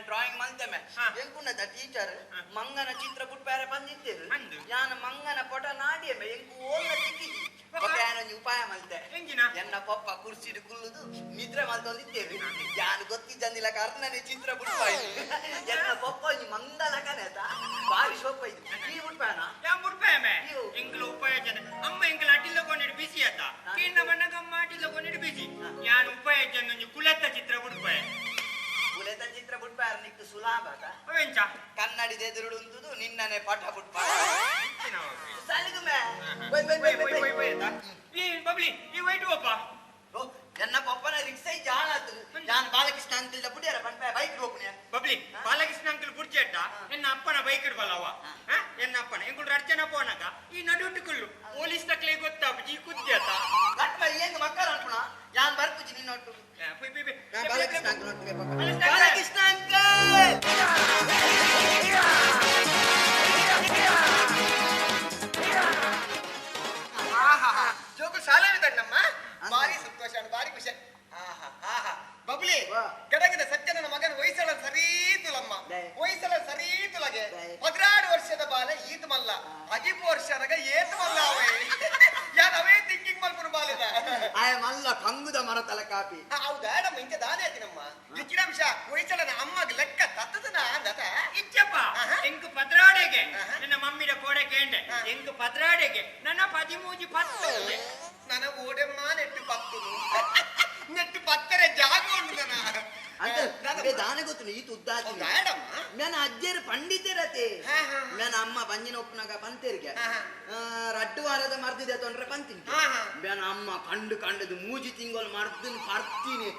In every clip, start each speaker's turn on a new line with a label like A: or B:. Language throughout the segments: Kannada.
A: ಡ್ರಾಯಿಂಗ್ ಮಲ್ತಮೆ ಎಂಕುಂಡದ ಟೀಚರ್ ಮಂಗನ ಚಿತ್ರ ಬಿಟ್ಟು ಬೇರೆ ಬಂದಿದ್ದೇರು ಯಾನ ಮಂಗನ ಪೊಟ ನಾಡಿಯಮ್ಮೆ ಎಂಕು ಓಲ್ಲ ತಿಕ್ಕಿದಿ ಯಾನೊಂದು ಉಪಾಯ ಮಲ್ತೆ ಎನ್ನ ಪಪ್ಪ ಕುರ್ಸಿಡು ಕುಲ್ಲುದು ನಿದ್ರೆ ಮಲ್ತೊಂದಿದ್ದೇರು ಯಾನು ಗೊತ್ತಿದ್ದಂದಿಲ್ಲ ಕರ್ಣನೆ ಚಿತ್ರ ಬಿಟ್ಪಾಯ್ತು ಎನ್ನ ಪಪ್ಪ ಒಂಜಿ ಮಂಗಲ ಕನೆತ ಬಾರಿ ಶೋಕ ಇದು ನೀ ಬಿಟ್ಪಾಯನ ಯಾ ಬಿಟ್ಪಾಯಮೆ ಎಂಕಲ ಉಪಾಯ ಜನ ಅಮ್ಮ ಎಂಕಲ ಅಟ್ಟಿಲ್ಲ ಕೊಂಡಿಡು ಬಿಸಿ ಆತ ಕಿನ್ನ ಬಣ್ಣಗಮ್ಮ ಅಟ್ಟಿಲ್ಲ ಕೊಂಡಿಡು ಬಿಸಿ ಯಾನು ಉಪಾಯ ಜನ ಒಂಜಿ ಕುಲತ್ತ ಚಿತ್ರ ಬಿಟ್ಪಾಯ ಕುಲೆತ ಚಿತ್ರ ಬಿಟ್ಪಾರ ನಿಕ್ಕು ಸುಲಾಭ ಕನ್ನಡಿ ಎದುರುಡುಂತುದು ನಿನ್ನನೆ ಪಟ ಬಿಟ್ಪ ಎನ್ನ ಪಪ್ಪನ ರಿಕ್ಸೈ ಜಾಣಾತು ನಾನು ಬಾಲಕೃಷ್ಣ ಅಂಕಲ್ ಬುಡಿಯಾರ ಪಂಪ ಬೈಕ್ ಹೋಗ್ನಿ ಬಬ್ಲಿ ಬಾಲಕೃಷ್ಣ ಅಂಕಲ್ ಬುಡ್ಚೇಟ ಎನ್ನ ಅಪ್ಪನ ಬೈಕ್ ಇಡ್ಬಲ್ಲವ ಎನ್ನ ಅಪ್ಪನ ಎಂಕುಡು ಅರ್ಚನ ಪೋನಕ ಈ ನಡುಟುಕುಲ್ಲು ಪೊಲೀಸ್ ತಕ್ಲೆ ಗೊತ್ತಾಪಿ ಕುದ್ಯಾತ ಲಟ್ಟ ಏನು ಮಕ್ಕಳ ಅನ್ಪುಣ ಯಾನ್ ಬರ್ಪುಜಿ ನಿನ್ನೊಟ್ಟು ಬಾಲಕೃಷ್ಣ ಅಂಕಲ್ ಒಟ್ಟಿಗೆ ಬಾಲಕೃಷ್ಣ ಅಂಕಲ್ ಜೋಕು ಶಾಲೆವಿದಣ್ಣಮ್ಮ ಭಾರಿ ಸಂತೋಷ ಭಾರಿ ಖುಷಿ ಬಬ್ಲಿ ಗಡಗದ ಸಜ್ಜನನ ಮಗನ ವಯಸ್ಸಳ ಸರೀತುಲಮ್ಮ ವಯಸ್ಸಳ ಸರೀತುಲಗೆ 16 ವರ್ಷದ ಬಾಲ ಈತ್ ಮಲ್ಲ 14 ವರ್ಷನಗ ಏತ್ ಮಲ್ಲ ಅವೇ ಯಾನ್ ಅವೇ ಥಿಂಕಿಂಗ್ ಮಲ್ಪುನ ಬಾಲದ ಆಯ ಮಲ್ಲ ಕಂಗುದ ಮರತಲ ಕಾಪಿ ಹೌದಾ ನಮ್ಮ ಇಂಚ ದಾನೆ ಆತಿನಮ್ಮ ಲಿಖಿನಾಂಶ ವಯಸ್ಸಳನ ಅಮ್ಮಗ ಲೆಕ್ಕ ತತ್ತದನ ದತ ಇಚ್ಚಪ್ಪ ಎಂಕು ಪದ್ರಾಡೆಗೆ ನನ್ನ ಮಮ್ಮಿದ ಕೋಡೆ ಕೇಂಡೆ ಎಂಕು ಪದ್ರಾಡೆಗೆ ನನ್ನ 13 10 ನನ್ನ ಓಡೆಮ್ಮ ನೆಟ್ಟು 10 ನೆಟ್ಟು 10 ಜಾಗ ಉಂಟು ನನ್ನ ದಾನ ಗೊತ್ತು ಈ ತುದ್ದಾತಿ ನನ್ನ ಅಜ್ಜರು ಪಂಡಿತರತೆ ನನ್ನ ಅಮ್ಮ ಬಂಜಿನ ಒಪ್ಪನಾಗ ಪಂತೇರಿಗೆ ರಡ್ಡು ವಾರದ ಮರ್ದಿದೆ ತೊಂದ್ರೆ ಪಂತೀನಿ ನನ್ನ ಅಮ್ಮ ಕಂಡು ಕಂಡದು ಮೂಜಿ ತಿಂಗಳು ಮರ್ದನ್ ಪರ್ತೀನಿ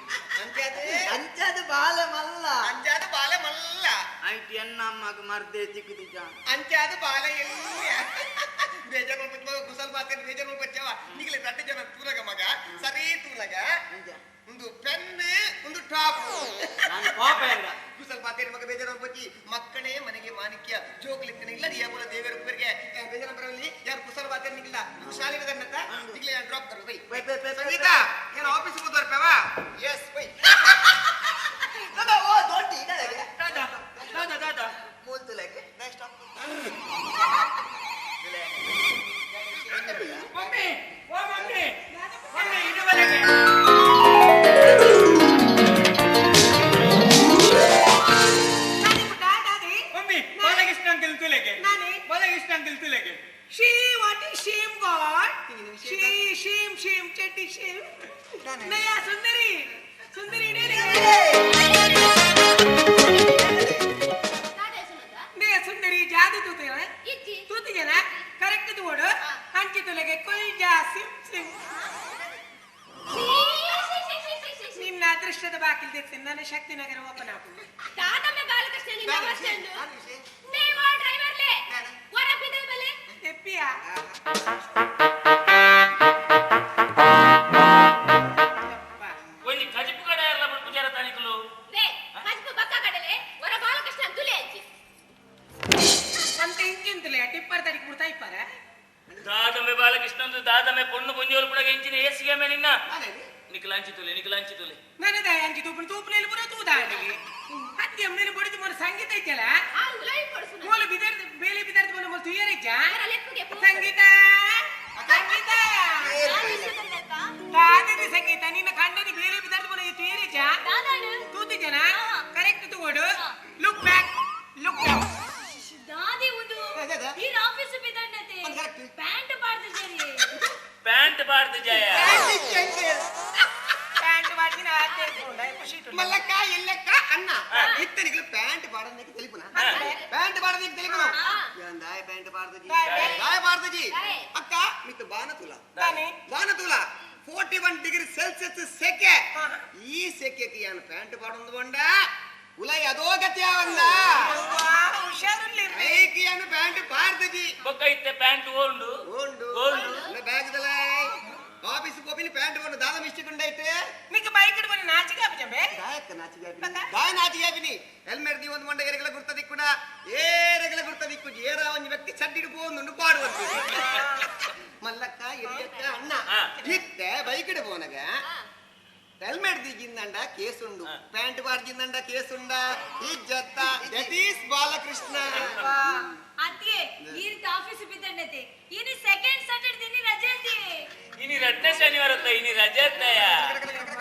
A: ಅಂಚಾದ ಬಾಲ ಮಲ್ಲ ಅಂಚಾದ ಬಾಲ ಮಲ್ಲ ಆಯ್ತು ಎನ್ನ ಅಮ್ಮಗ ಮರ್ದೆ ತಿಕ್ಕುದಿಜ ಅಂಚಾದ ಬಾಲ ಎಲ್ಲಿ ಬೇಜಾರು ಕುಸಲ್ ಬಾತೇನೆ ಬೇಜಾರು ಬಚ್ಚವ ನಿಗಲೆ 2 ಜನ ತೂಲಗ ಮಗ ಸರಿ ತೂಲಗ ಒಂದು ಪೆನ್ ಒಂದು ಟಾಪ್ ನಾನು ಪಾಪ ಎಂದ ಕುಸಲ್ ಬಾತೇನೆ ಮಗ ಬೇಜಾರು ಬಚ್ಚಿ ಮಕ್ಕಳೇ ಮನೆಗೆ ಮಾಣಿಕ್ಯ ಜೋಗ್ಲಿಕ್ಕನೆ ಇಲ್ಲ ನಿಯಮಲ ದೇವರ ಉಪ್ಪರಿಗೆ ಬೇಜಾರು ಬರಲಿ ಯಾರು ಕುಸಲ್ ಬಾತೇನೆ ನಿಗಿಲ್ಲ ಇದು ಶಾಲೆಗೆ ದನ್ನತ ನಿಗಲೆ ನಾನು ಡ್ರಾಪ್ ಕರು ಬೈ ಸಂಗೀತ ಏನು ಆಫೀಸ್ ಗೆ ಬರ್ಪವಾ ಯೆಸ್ ಬೈ ದಾದಾ ಓ ದೊಡ್ಡಿ ದಾದಾ ಮೂಲ್ತುಲಕ್ಕೆ ನೆಕ್ಸ್ಟ್ ಮಮ್ಮಿ ಓ ಮಮ್ಮಿ ಮಮ್ಮಿ ಇದುವರೆಗೆ ಮಮ್ಮಿ ಬಾಲಕೃಷ್ಣ ಅಂಕಲ್ ತುಲೆಗೆ ಬಾಲಕೃಷ್ಣ ಅಂಕಲ್ ತುಲೆಗೆ ಶೀ ವಾಟ್ ಇಸ್ ಶೀಮ್ ಗಾಡ್ ಶೀಮ್ ಚಟ್ಟಿ ಶೀಮ್ ನಯಾ ಸುಂದರಿ ಸುಂದರಿ ನಯಾ ಸುಂದರಿ ಜಾದು ತೂತಿ ಜನ ಕರೆಕ್ಟ್ ತೋಡು ಅಂಕಿ ತುಲೆಗೆ ಕೊಲ್ಜಾ ಸಿಮ್ ಸಿಮ್ ನಿನ್ನ ಅದೃಷ್ಟದ ಬಾಕಿಲ್ ತೆಗ್ತೀನಿ ನನ್ನ ಶಕ್ತಿನಗರ ಓಪನ್ ಹಾಕು
B: ದಾದಮೆ ಬಾಲಕೃಷ್ಣ ನಿನ್ನ ಬಸ್ಸೆಂದು ನೀವು ಡ್ರೈವರ್ಲೆ ವರ ಬಿದೆ ಬಲೆ
A: ಎಪ್ಪಿಯಾ
C: ಒಂದು ಕಜಿಪು ಕಡೆ ಎಲ್ಲ ಪೂಜಾರ ತಾನಿಕಲು
B: ಲೇ ಕಜಿಪು ಬಕ್ಕ ಕಡಲೆ ವರ ಬಾಲಕೃಷ್ಣ ತುಲೆ ಅಂಚಿ
A: ಅಂತ ಇಂಚಿಂತಲೇ ಟಿಪ್ಪರ್ ತಡಿ ಕುಡ್ತಾ ಇಪ್ಪಾರೆ
C: ದಾದಮೆ ಬಾಲಕೃಷ್ಣ ದಾದಮೆ ಪೊಣ್ಣು ಪೊಂಜೋರು ಕೂಡ ಎಂಚಿನ ಏಸಿಗೆ ಮೇ ನಿನ್ನ ನಿಕಲಾಂಚಿ ತುಲೆ
A: ನನದ ಅಂಚಿ ತೂಪನೆಯಲ್ಲಿ ಬರೋ ತೂದಾಡಿಗೆ ಹತ್ತಿ ಅಮ್ಮನೆ ಬಡಿದು ಮನ ಸಂಗೀತ ಐತಲ್ಲ
B: ಆ ಉಲೈ ಕೊಡ್ಸು
A: ಮೂಲ ಬಿದರ್ದ ಬೇಲೆ ಬಿದರ್ದ ಮನ ಮೂಲ ತುಯರಿಜ್ಜ ಸಂಗೀತ ಸಂಗೀತ ದಾದದಿ ಸಂಗೀತ ನಿನ್ನ ಕಂಡನಿ ಬೇಲೆ ಬಿದರ್ದ ಮನ ತುಯರಿಜ್ಜ ತೂತಿ ಜನ ಕರೆಕ್ಟ್ ತಗೋಡು ಲುಕ್ ಬ್ಯಾಕ್
B: ದಾದಿ ಉದು ಈ ಆಫೀಸ್ ಬಿದಣ್ಣತೆ ಪ್ಯಾಂಟ್ ಬಾರ್ದು ಜರಿ
C: ಪ್ಯಾಂಟ್ ಬಾರ್ದು ಜಯ
A: ಪ್ಯಾಂಟ್ ಬಾರ್ದಿನ ಆತೆ ಖುಷಿ ಮಲ್ಲಕ್ಕ ಎಲ್ಲಕ್ಕ ಅಣ್ಣ ಇತ್ತನಿಗೆ ಪ್ಯಾಂಟ್ ಬಾಡದಕ್ಕೆ ತಿಳಿಪುನ ಪ್ಯಾಂಟ್ ಬಾಡದಕ್ಕೆ ತಿಳಿಪುನ ದಾಯ ಪ್ಯಾಂಟ್ ಬಾರ್ದಜಿ ಅಕ್ಕ ಮಿತ್ತು ಬಾನತುಲ 41 ಡಿಗ್ರಿ ಸೆಲ್ಸಿಯಸ್ ಸೆಕೆ ಈ ಸೆಕೆಗೆ ಯಾನು ಪ್ಯಾಂಟ್ ಬಾಡೊಂದು ಬಂಡ ಉಲೈ ಅಧೋಗತಿ ಅವಲ್ಲ ಹುಷಾರಲ್ಲಿ ರೇಕಿಯನ್ನು ಪ್ಯಾಂಟ್ ಬಾರ್ದಜಿ
C: ಬೊಕ್ಕ ಇತ್ತೆ ಪ್ಯಾಂಟ್ ಓಂಡು
A: ಬ್ಯಾಗ್ದಲ್ಲ ಆಫೀಸ್ ಹೋಗಿ ಪ್ಯಾಂಟ್ ಕೊಂಡು ದಾದ ಮಿಸ್ಟಿಕೊಂಡೈತೆ
D: ನಿಕ್ಕೆ ಬೈಕ್ ಇಡ್ಬನಿ ನಾಚಿಗೆ ಅಪ್ಪಜಂಬೆ
A: ದಾಯಕ್ಕ ನಾಚಿಗೆ ಹೆಲ್ಮೆಟ್ ದಿ ಒಂದು ಮಂಡಗೆರೆಗಳ ಗುರ್ತದಿಕ್ಕುಡ ಏರೆಗಳ ಗುರ್ತದಿಕ್ಕು ಏರ ಒಂದು ವ್ಯಕ್ತಿ ಚಡ್ಡಿಡು ಹೋಗುಂಡು ಪಾಡುವಂತ ಮಲ್ಲಕ್ಕ ಇರಿಯಕ್ಕ ಅಣ್ಣ ಇತ್ತೆ ಬೈಕ್ ಇಡು ಹೋನಗ ಹೆಲ್ಮೆಟ್ ದಿಗಿಂದಂಡ ಕೇಸುಂಡು ಪ್ಯಾಂಟ್ ಬಾರ್ಜಿಂದಂಡ ಕೇಸುಂಡ ಇಜ್ಜತ್ತ ದಟ್ ಈಸ್ ಬಾಲಕೃಷ್ಣ
B: ಅಂತಿಯೇ ಈ ರೀತಿ ಆಫೀಸ್ ಬಿದ್ದಂಡತೆ ಇನಿ ಸೆಕೆಂಡ್ ಸ್ಯಾಟರ್ಡೆ ದಿನ ರಜೆ ಅಂತಿ
C: ಇನಿ ರಡ್ಡ ಶನಿವಾರ ಇನಿ ರಜೆ ಅತ್ತಯ್ಯ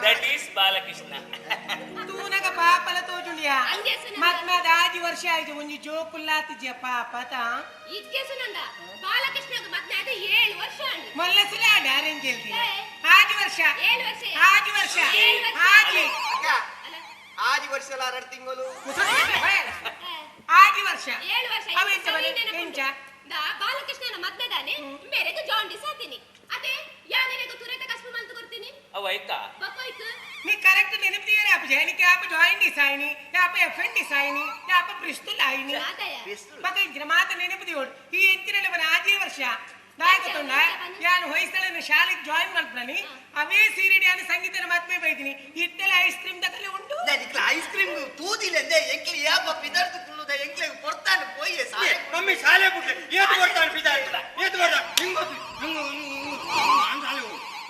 C: ದಟ್ ಈಸ್ ಬಾಲಕೃಷ್ಣ
D: ತೂನಗ ಪಾಪಲ ತೋಜುಂಡಿಯಾ
B: ಹಂಗೆ
D: ಮತ್ಮದ 5 ವರ್ಷ ಆಯ್ತು ಒಂಜಿ ಜೋಕುಲ್ಲಾತಿಜ್ಯ ಪಾಪತ
B: ಇದ್ಕೆ ಸುನಂದ ಬಾಲಕೃಷ್ಣಗ ಮತ್ತೆ ಅದೇ 7 ವರ್ಷ ಅಂಡಿ
D: ಮಲ್ಲಸುಲ ಅರೇಂಜ್ ಹೇಳ್ತಿ 5 ವರ್ಷ
B: 7 ವರ್ಷ
D: 5 ವರ್ಷ ಹಾಜಿ
A: ಆಜಿ ವರ್ಷಲ 2 ತಿಂಗಳು
D: 5 ವರ್ಷ
B: 7 ವರ್ಷ
D: ಅವೆಂಚ ಬಲೆ ಎಂಚ
B: ಬಾಲಕೃಷ್ಣನ ಮದ್ದದಾನೆ ಬೇರೆಗೆ ಜಾಂಡಿಸ್ ಆತೀನಿ ಅದೇ ಯಾನೆಗೆ ತುರೇತ ಕಸ್ಮ ಮಂತು ಕೊಡ್ತೀನಿ
C: ಅವ ಆಯ್ತಾ
B: ಬಕ್ಕೋಯ್ತು
D: नी करेक्ट नेनपदियरे आप जैनी के आप जॉइन डिसाइनी या आप एफएन डिसाइनी या आप ब्रिस्टल आईनी
B: ಆದಯ
D: बग इंजिन मात नेनपदियोड ಈ ಎಂಚಿನಲ್ಲ ಬನ ಆಜೇ ವರ್ಷ ನಾಯಕತೊಂಡ ಯಾನು ಹೊಯ್ಸಳನ ಶಾಲೆಗೆ ಜಾಯಿನ್ ಮಾಡ್ತಾನಿ ಅವೇ ಸೀರಿಡಿ ಅನ್ನು ಸಂಗೀತನ ಮಾತ್ಮೆ ಬೈದಿನಿ ಇಟ್ಟೆಲ್ಲ ಐಸ್ ಕ್ರೀಮ್ ದಕಲೆ ಉಂಟು
A: ನನಗೆ ಐಸ್ ಕ್ರೀಮ್ ತೂದಿಲೆಂದೆ ಎಂಕ್ಲಿ ಯಾಪ ಬಿದರ್ದು ಕುಳ್ಳುದ ಎಂಕ್ಲಿ ಕೊಡ್ತಾನೆ ಪೋಯೆ ಸಾಲೆ
E: ಮಮ್ಮಿ ಶಾಲೆ ಬಿಟ್ರೆ ಏತು ಕೊಡ್ತಾನೆ ಬಿದಾರ ಏತು ಕೊಡ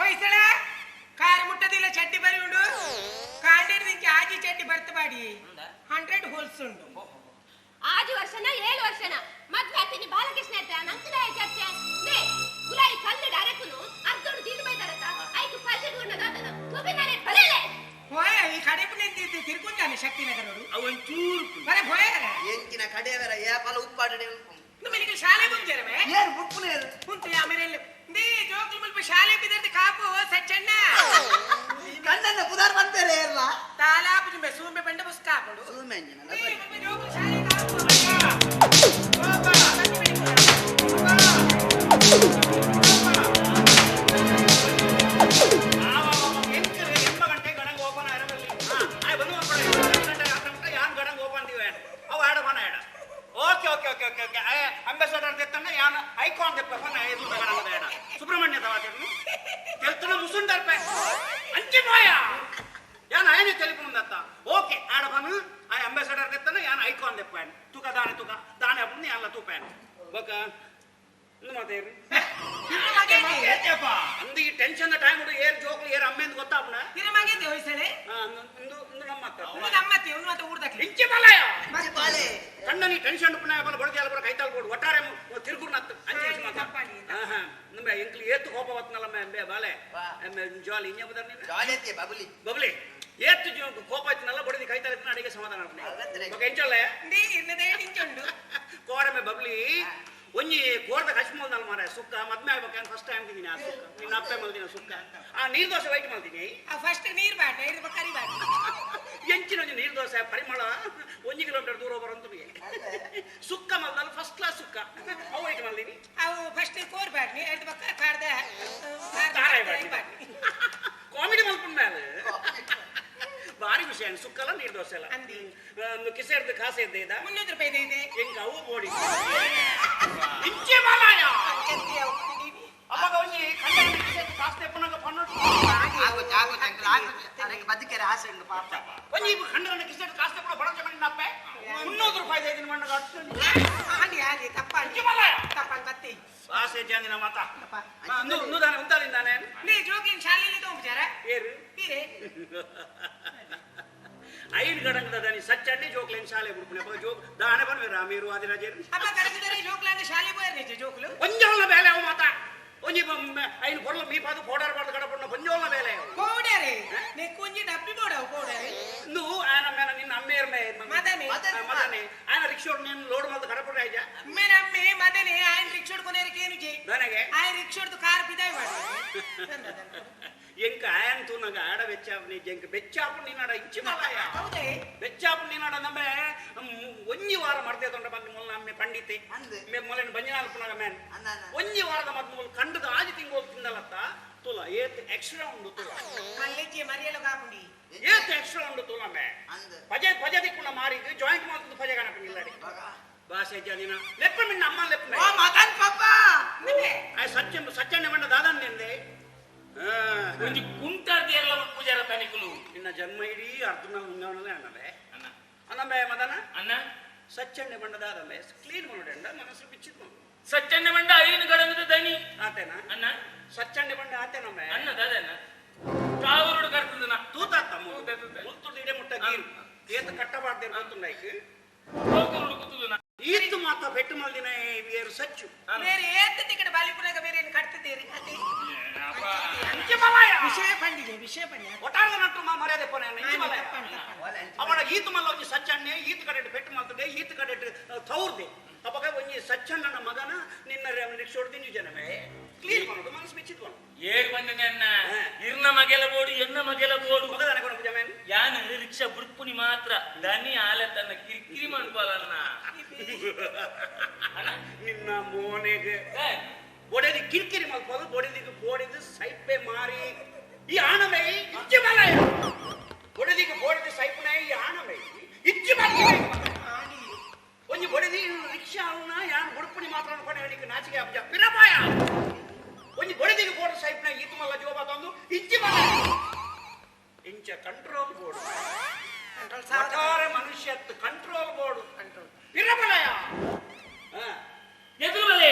D: ಹೊಯ್ಸಳ ಕಾರ ಮುಟ್ಟದಿಲ್ಲ ಚಡ್ಡಿ ಬರಿ ಉಂಡು ಕಾಂಡೇಡ್ ನಿಂಗೆ ಆಜಿ ಚಡ್ಡಿ ಬರ್ತ ಬಾಡಿ 100 ಹೋಲ್ಸ್ ಉಂಟು
B: 5 ವರ್ಷನ 7 ವರ್ಷನ ಮದ್ವೆ ಆತೀನಿ ಬಾಲಕೃಷ್ಣ ಅಂತ ನಂಕದಾಯ ಚರ್ಚೆ ನೇ ಗುಲಾಯಿ ಕಲ್ಲು ಡಾರೆಕುನು ಅರ್ಧೋಡು ದೀದು ಬೈದಾರತ ಐಕು ಪಲ್ಲೆಡು ಉಣ್ಣದಾತನ ತುಬಿನಾರೆ ಬಲೆಲೆ
D: ಹೋಯ ಈ ಕಡೆ ಪುಣ್ಯ ತಿರ್ಕೊಂಡಾನೆ ಶಕ್ತಿನಗರಡು
E: ಅವನ್ ಚೂರು
D: ಬರೆ ಹೋಯರ
A: ಎಂಚಿನ ಕಡೆಯವರ ಯಾಪಲ ಉಪ್ಪಾಡನೆ
D: ನಿಮಗೆ ಶಾಲೆ ಬಂದಿರವೆ
A: ಯಾರು ಉಪ್ಪುಲೇರು
D: ಕುಂತು ಆಮೇಲೆ ದೇ ಜೋಕ್ಲು ಮುಲ್ಪ ಶಾಲೆ ಬಿದ್ದರ್ದು ಕಾಪು ಸಚ್ಚಣ್ಣ
A: ಕಣ್ಣನ್ನ ಪುದಾರ್ ಬಂತಾರೆ ಎಲ್ಲ
D: ತಾಲಾಪು ಜುಂಬೆ ಸೂಂಬೆ ಬಂಡ ಬುಸ್ಕ ಹಾಕೊಂಡು
A: ಸೂಮೆಂಜನ
D: ಜೋಕ್ಲು ಶಾಲೆ ಕಾಪು
E: ಅಂಬಾಸಡರ್ ತೆತ್ತನ್ನ ಯಾನ್ ಐಕಾನ್ ತೆಪ್ಪನ ಐದು ತಗಡದ ಸುಬ್ರಹ್ಮಣ್ಯ ತವಾತಿರ್ನು ತೆಲ್ತನ ಮುಸುಂಡರ್ ಪೆ ಅಂಚೆ ಮಾಯ ಯಾನ್ ಐನೆ ಟೆಲಿಫೋನ್ ದತ್ತ ಓಕೆ ಆಡ ಬನು ಐ ಅಂಬಾಸಡರ್ ತೆತ್ತನ್ನ ಯಾನ್ ಐಕಾನ್ ತೆಪ್ಪನ್ ತುಕ ದಾನೆ ಅಪ್ಪನಿ ಅಲ್ಲ ತುಪನ್ ಬಕ ಮಾತೇರಿ ಅಂದು ಈ ಟೆನ್ಷನ್ ಟೈಮ್ ಹುಡು ಏರ್ ಜೋಕ್ಲು ಏರ್ ಅಮ್ಮೆಂದು ಗೊತ್ತಾಪನ
D: ತಿರುಮಂಗೆ ಹೋಯ್ಸಳೆ
E: ಇಂದು ನಮ್ಮತ್ತ
D: ನಮ್ಮತ್ತೆ ಇವನು ಮತ್ತೆ ಊರ್ದಕ್ಕೆ
E: ಇಂಚೆ ಬಾಲಯ
A: ಬಾಲೆ
E: ಕಣ್ಣ ನೀ ಟೆನ್ಷನ್ ಪುನ ಬಲ ಬಡದಿ ಅಲ್ಲ ಬರ ಕೈತಾಲ್ ಕೊಡು ಒಟ್ಟಾರೆ ತಿರುಗುರ್ ನತ್ತ ಅಂಚೆ ಮಾತ ನಮ್ಮೆ ಎಂಕ್ಲಿ ಏತ್ತು ಕೋಪ ವತ್ನಲ್ಲ ಮೆ ಬಾಲೆ ಜಾಲಿ ಇಂಜೆ ಬದರ್ ನೀನು
A: ಜಾಲಿಯತ್ತೆ ಬಬಲಿ
E: ಬಬಲಿ ಏತ್ತು ಕೋಪ ಇತ್ತನಲ್ಲ ಬಡದಿ ಕೈತಾಲ್ ಇತ್ತನ ಅಡಿಗೆ ಸಮಾಧಾನ ಮಾಡ್ತೀನಿ ಓಕೆ ಎಂಚಲ್ಲ
D: ನೀ ಇನ್ನದೇ ನಿಂಚುಂಡು
E: ಕೋರಮೆ ಬಬಲಿ ಒಂಜಿ ಕೋರ್ದ ಕಶ್ಮೋಲ್ದಲ್ಲ ಮಾರ ಸುಕ್ಕ ಮದ್ಮೆ ಆಗ್ಬೇಕಂತ ಫಸ್ಟ್ ಟೈಮ್ ತಿಂದಿನಿ ಆ ಸುಕ್ಕ ನಿನ್ನ ಅಪ್ಪೆ ಮಲ್ದಿನ ಸುಕ್ಕ ಆ ನೀರ್ ದೋಸೆ ವೈಟ್ ಮಲ್ದಿನಿ
D: ಆ ಫಸ್ಟ್ ನೀರ್ ಬಾಟ ಇದ್ರ ಕರಿ ಬಾಟ
E: ಎಂಚಿನ ಒಂಜಿ ನೀರ್ ದೋಸೆ ಪರಿಮಳ 1 ಕಿಲೋಮೀಟರ್ ದೂರ ಬರಂತ ಸುಕ್ಕ ಮಲ್ದಲ್ಲ ಫಸ್ಟ್ ಕ್ಲಾಸ್ ಸುಕ್ಕ ಅವು ವೈಟ್ ಮಲ್ದಿನಿ
D: ಅವು ಫಸ್ಟ್ ಕೋರ್ ಬಾಟ್ನಿ ಇದ್ರ ಪಕ್ಕ ಕಾರ್ದ
E: ಕಾಮಿಡಿ ಮಲ್ಪುಂಡ ಮೇಲೆ ಭಾರಿ ವಿಷಯ ಸುಕ್ಕಲ್ಲ ನೀರ್ ದೋಸೆ ಎಲ್ಲ
D: ಅಂದಿ
E: ಕಿಸೆರ್ದು ಕಾಸೆ ಇದ್ದೆ ಇದ
D: 300 ರೂಪಾಯಿ ಇದೆ
E: ಹೆಂಗ ಅವು ಬೋಡಿ ಇಂಚೆ ಮಾಲಾಯ ಅವಾಗ ಒಂಜಿ ಕಣ್ಣ ಕಾಸು ತೆಪ್ಪನಾಗ ಪನ್ನೋದು
A: ಬದುಕರೆ ಆಸೆ ಉಂಟು ಪಾಪ
E: ಒಂಜಿ ಕಣ್ಣ ಕಿಸೆಟ್ ಕಾಸು ತೆಪ್ಪನ ಬಡ ಚಮನಿ ನಪ್ಪೆ 300 ರೂಪಾಯಿ ದೈದಿನ ಮಣ್ಣಗ
D: ಹಾಗೆ ಹಾಗೆ ತಪ್ಪಾಗಿ
E: ಇಂಚೆ ಮಾಲಾಯ
D: ತಪ್ಪಾಗಿ ಬತ್ತಿ
E: ಆಸೆ ಜಾನಿನ ಮಾತ ನುದಾನೆ ಉಂತಾಲಿಂದಾನೆ
D: ನೀ ಜೋಗಿನ ಶಾಲೆಯಲ್ಲಿ ತಗೊಂಡ್ಬಿಟ್ಟಾರ
E: ಏರು
D: ಬೀರೆ
E: ಐದು ಗಡಂಗದ ದನಿ ಸಚ್ಚಂಡಿ ಜೋಕ್ಲೇನ್ ಶಾಲೆ ಬಿಡ್ಪುನೆ ಜೋಕ್ ದಾನೆ ಬನ್ವೇರ ಮೀರು ಆದಿರಾಜೇರು
D: ಅಪ್ಪ ಕರೆದಿದ್ದಾರೆ ಜೋಕ್ಲಾಂಗ ಶಾಲೆ ಬೋಯರ್ನೆ ಜೋಕ್ಲು
E: ಒಂಜೋಲ್ನ ಬೇಲೆ ಅವು ಮಾತ ಒಂಜಿ ಐನು ಕೊರ್ಲ ಮೀಪಾದು ಪೋಡಾರ್ ಬಾರ್ದು ಕಡಪಣ್ಣ ಒಂಜೋಲ್ನ ಬೇಲೆ
D: ಕೋಡರೆ ನೆ ಕುಂಜಿ ಡಬ್ಬಿ ಬೋಡವು ಕೋಡರೆ
E: ಇಂದು ಆಯನ ಮೇನ ನಿನ್ನ ಅಮ್ಮೇರ್ ಮೇ
D: ಮದನೆ
E: ಮದನೆ ಆಯನ ರಿಕ್ಷೋಡ್ ನೀನು ಲೋಡ್ ಮಾಡ್ದು ಕಡಪಣ್ಣ ಐಜ
D: ಮೇನಮ್ಮೆ ಮದನೆ ಆಯನ್ ರಿಕ್ಷೋಡ್ ಕೊನೆರಿಗೆ ಏನು ಜೈ
E: ದನಗೆ
D: ಆಯನ್ ರಿಕ್ಷೋಡ್ದು ಕಾರ್ ಬಿದಾಯ್ ಮಾಡಿ
E: ಎಂಕ ಆಯನ್ ತೂನಗ ಆಡ ಬೆಚ್ಚಾಪು ಎಂಕ ಬೆಚ್ಚಾಪು ನೀನಾಡ ಇಂಚಿ ಮಲಾಯ
D: ಹೌದೇ
E: ಬೆಚ್ಚಾಪು ನೀನಾಡ ನಮ್ಮೆ ಒಂಜಿ ವಾರ ಮಾಡ್ತೇ ತೊಂಡ ಬಂದು ಮೊಲ್ಲ ನಮ್ಮೆ ಪಂಡಿತೆ ಮೇ ಮೊಲೆನ ಬಂಜನಾಲ್ ಪುನಗ ಮೇನ್ ಒಂಜಿ ವಾರದ ಮದ್ದು ಮೊಲ್ ಕಂಡದ ಆಜಿ ತಿಂಗೋಲ್ ತಿಂದಲತ್ತ ತುಲ ಏತ್ ಎಕ್ಸ್ಟ್ರಾ ಉಂಡು ತುಲ
D: ಮಲ್ಲೆಜ್ಜಿ ಮರಿಯಲು ಕಾಪುಂಡಿ
E: ಏತ್ ಎಕ್ಸ್ಟ್ರಾ ಉಂಡು ತುಲ ಮೇ ಪಜೆ ದಿಕ್ಕುಂಡ ಮಾರಿದು ಜಾಯಿಂಟ್ ಮಾಡ್ತದ ಪಜೆ ಕಾಣಪ್ಪ ನಿಲ್ಲಡಿ ಭಾಷೆ ಜನಿನ ಲೆಪ್ಪ ಮಿನ್ನ ಅಮ್ಮ ಲೆಪ್ಪ
A: ಮದನ್ ಪಾಪ
D: ನಿಮಗೆ
E: ಸಚ್ಚಣ್ಣೆ ಬಂಡ ದಾದನ್ ನಿಂದೆ
C: ಒಂಜಿ ಕುಂಟಾರ್ದಿ ಎಲ್ಲ ಪೂಜಾರ ತನಿಕುಲು
E: ನಿನ್ನ ಜನ್ಮ ಇಡೀ ಅರ್ಧನ ಮುಂಗಾವನಲ್ಲೇ ಅಣ್ಣವೇ
C: ಅಣ್ಣ
E: ಅನ್ನಮ್ಮೆ ಮದನ
C: ಅಣ್ಣ
E: ಸಚ್ಚಣ್ಣೆ ಬಣ್ಣದಾದಮ್ಮೆ ಕ್ಲೀನ್ ಮಾಡೋಣ ಮನಸ್ಸು ಬಿಚ್ಚಿದ್
C: ಸಚ್ಚಣ್ಣ ಮಂಡ ಐನು ಗಡಂಗದ ದನಿ
E: ಆತೇನಾ
C: ಅಣ್ಣ
E: ಸಚ್ಚಣ್ಣೆ ಬಣ್ಣ ಆತೇನಮ್ಮೆ
C: ಅಣ್ಣ ದಾದಣ್ಣ ತಾವರೋಡು ಕರ್ತದನ
E: ತೂತಾತ್ತಮ್ಮ ಮುಲ್ತುಡು ಇಡೆ ಮುಟ್ಟ ಗೀರು ಏತ ಕಟ್ಟಬಾರ್ದು ಗೊತ್ತುಂಡಾಯ್ತು
C: ಹೋಗರೋಡು ಕೂತುದನ
E: ಈತ್ತು ಮಾತ ಬೆಟ್ಟು ಮಲ್ದಿನ ಬೇರು ಸಚ್ಚು
D: ಬೇರೆ ಏತ ಟಿಕೆಟ್ ಬಾಲಿಪುರಾಗ ಬೇರೆ ಏನು ಕಟ್ತಿದ್ದೀರಿ ಅದೇ
E: ಅಂಚೆ ಮಲಾಯ
D: ವಿಷಯ ಪಂಡಿ
E: ಒಟ್ಟಾರದ ನಟ್ಟು ಮರ್ಯಾದೆ ಪೊನೆ ಅಂಚೆ ಮಲಾಯ ಅವಳ ಈತು ಮಲ್ಲ ಒಂಜಿ ಸಚ್ಚಣ್ಣೆ ಈತ ಕಡೆ ಬೆಟ್ಟು ಮಲ್ತದೆ ಈತ ಕಡೆ ತೌರ್ದೆ ಅವಾಗ ಒಂಜಿ ಸಚ್ಚಣ್ಣನ ಮಗನ ನಿನ್ನ ರಿಕ್ಷಾ ಹೊಡ್ದು ಜನವೇ ಕ್ಲೀನ್ ಮಾಡೋದು ಮನಸ್ಸು ಬಿಚ್ಚಿದ್ವನು
C: ಏಕ್ ಬಂದನೆ ಅಣ್ಣ ಇರ್ನ ಮಗೆಲ ಬೋಡು ಎನ್ನ ಮಗೆಲ ಬೋಡು
E: ಮಗದನ ಕೊಡ ಜಮೇನ್
C: ಯಾನ ರಿಕ್ಷಾ ಬುಡ್ಪುನಿ ಮಾತ್ರ ದನಿ ಆಲೆ ತನ್ನ ಕಿರಿಕಿರಿ ಮಾಡ್ಕೊಳನ್ನ
E: ನಿನ್ನ ಮೋನೆಗೆ ಒಡೆದಿ ಕಿರಿಕಿರಿ ಮಾಡ್ಬೋದು ಒಡೆದಿಗೆ ಬೋಡಿದು ಸೈಪೆ ಮಾರಿ ಈ ಆಣಮೈ ಇಚ್ಚಿ ಮಲಯ ಒಡೆದಿಗೆ ಬೋಡಿದು ಸೈಪನೆ ಈ ಆಣಮೈ ಇಚ್ಚಿ ಮಲಯ ಒಂಜಿ ಒಡೆದಿ ರಿಕ್ಷಾ ಅವನ ಯಾನ್ ಬುಡ್ಪುನಿ ಮಾತ್ರ ಅನ್ಕೊಂಡು ಹೇಳಿಕ್ಕೆ ನಾಚಿಕೆ ಅಬ್ಜ ಪಿರಪಾಯ ಒಂಜಿ ಬೊಡೆದಿಗೆ ಬೋರ್ಡ್ ಸೈಪ್ನ ಈತು ಮಲ್ಲ ಜೋಬ ತಂದು ಇಚ್ಚಿ ಮಲ ಇಂಚ ಕಂಟ್ರೋಲ್ ಬೋರ್ಡ್ ಒಟ್ಟಾರೆ ಮನುಷ್ಯತ್ತು ಕಂಟ್ರೋಲ್ ಬೋರ್ಡ್ ಕಂಟ್ರೋಲ್ ಪಿರಬಲಯ
C: ಎದುರು ಬಲೆ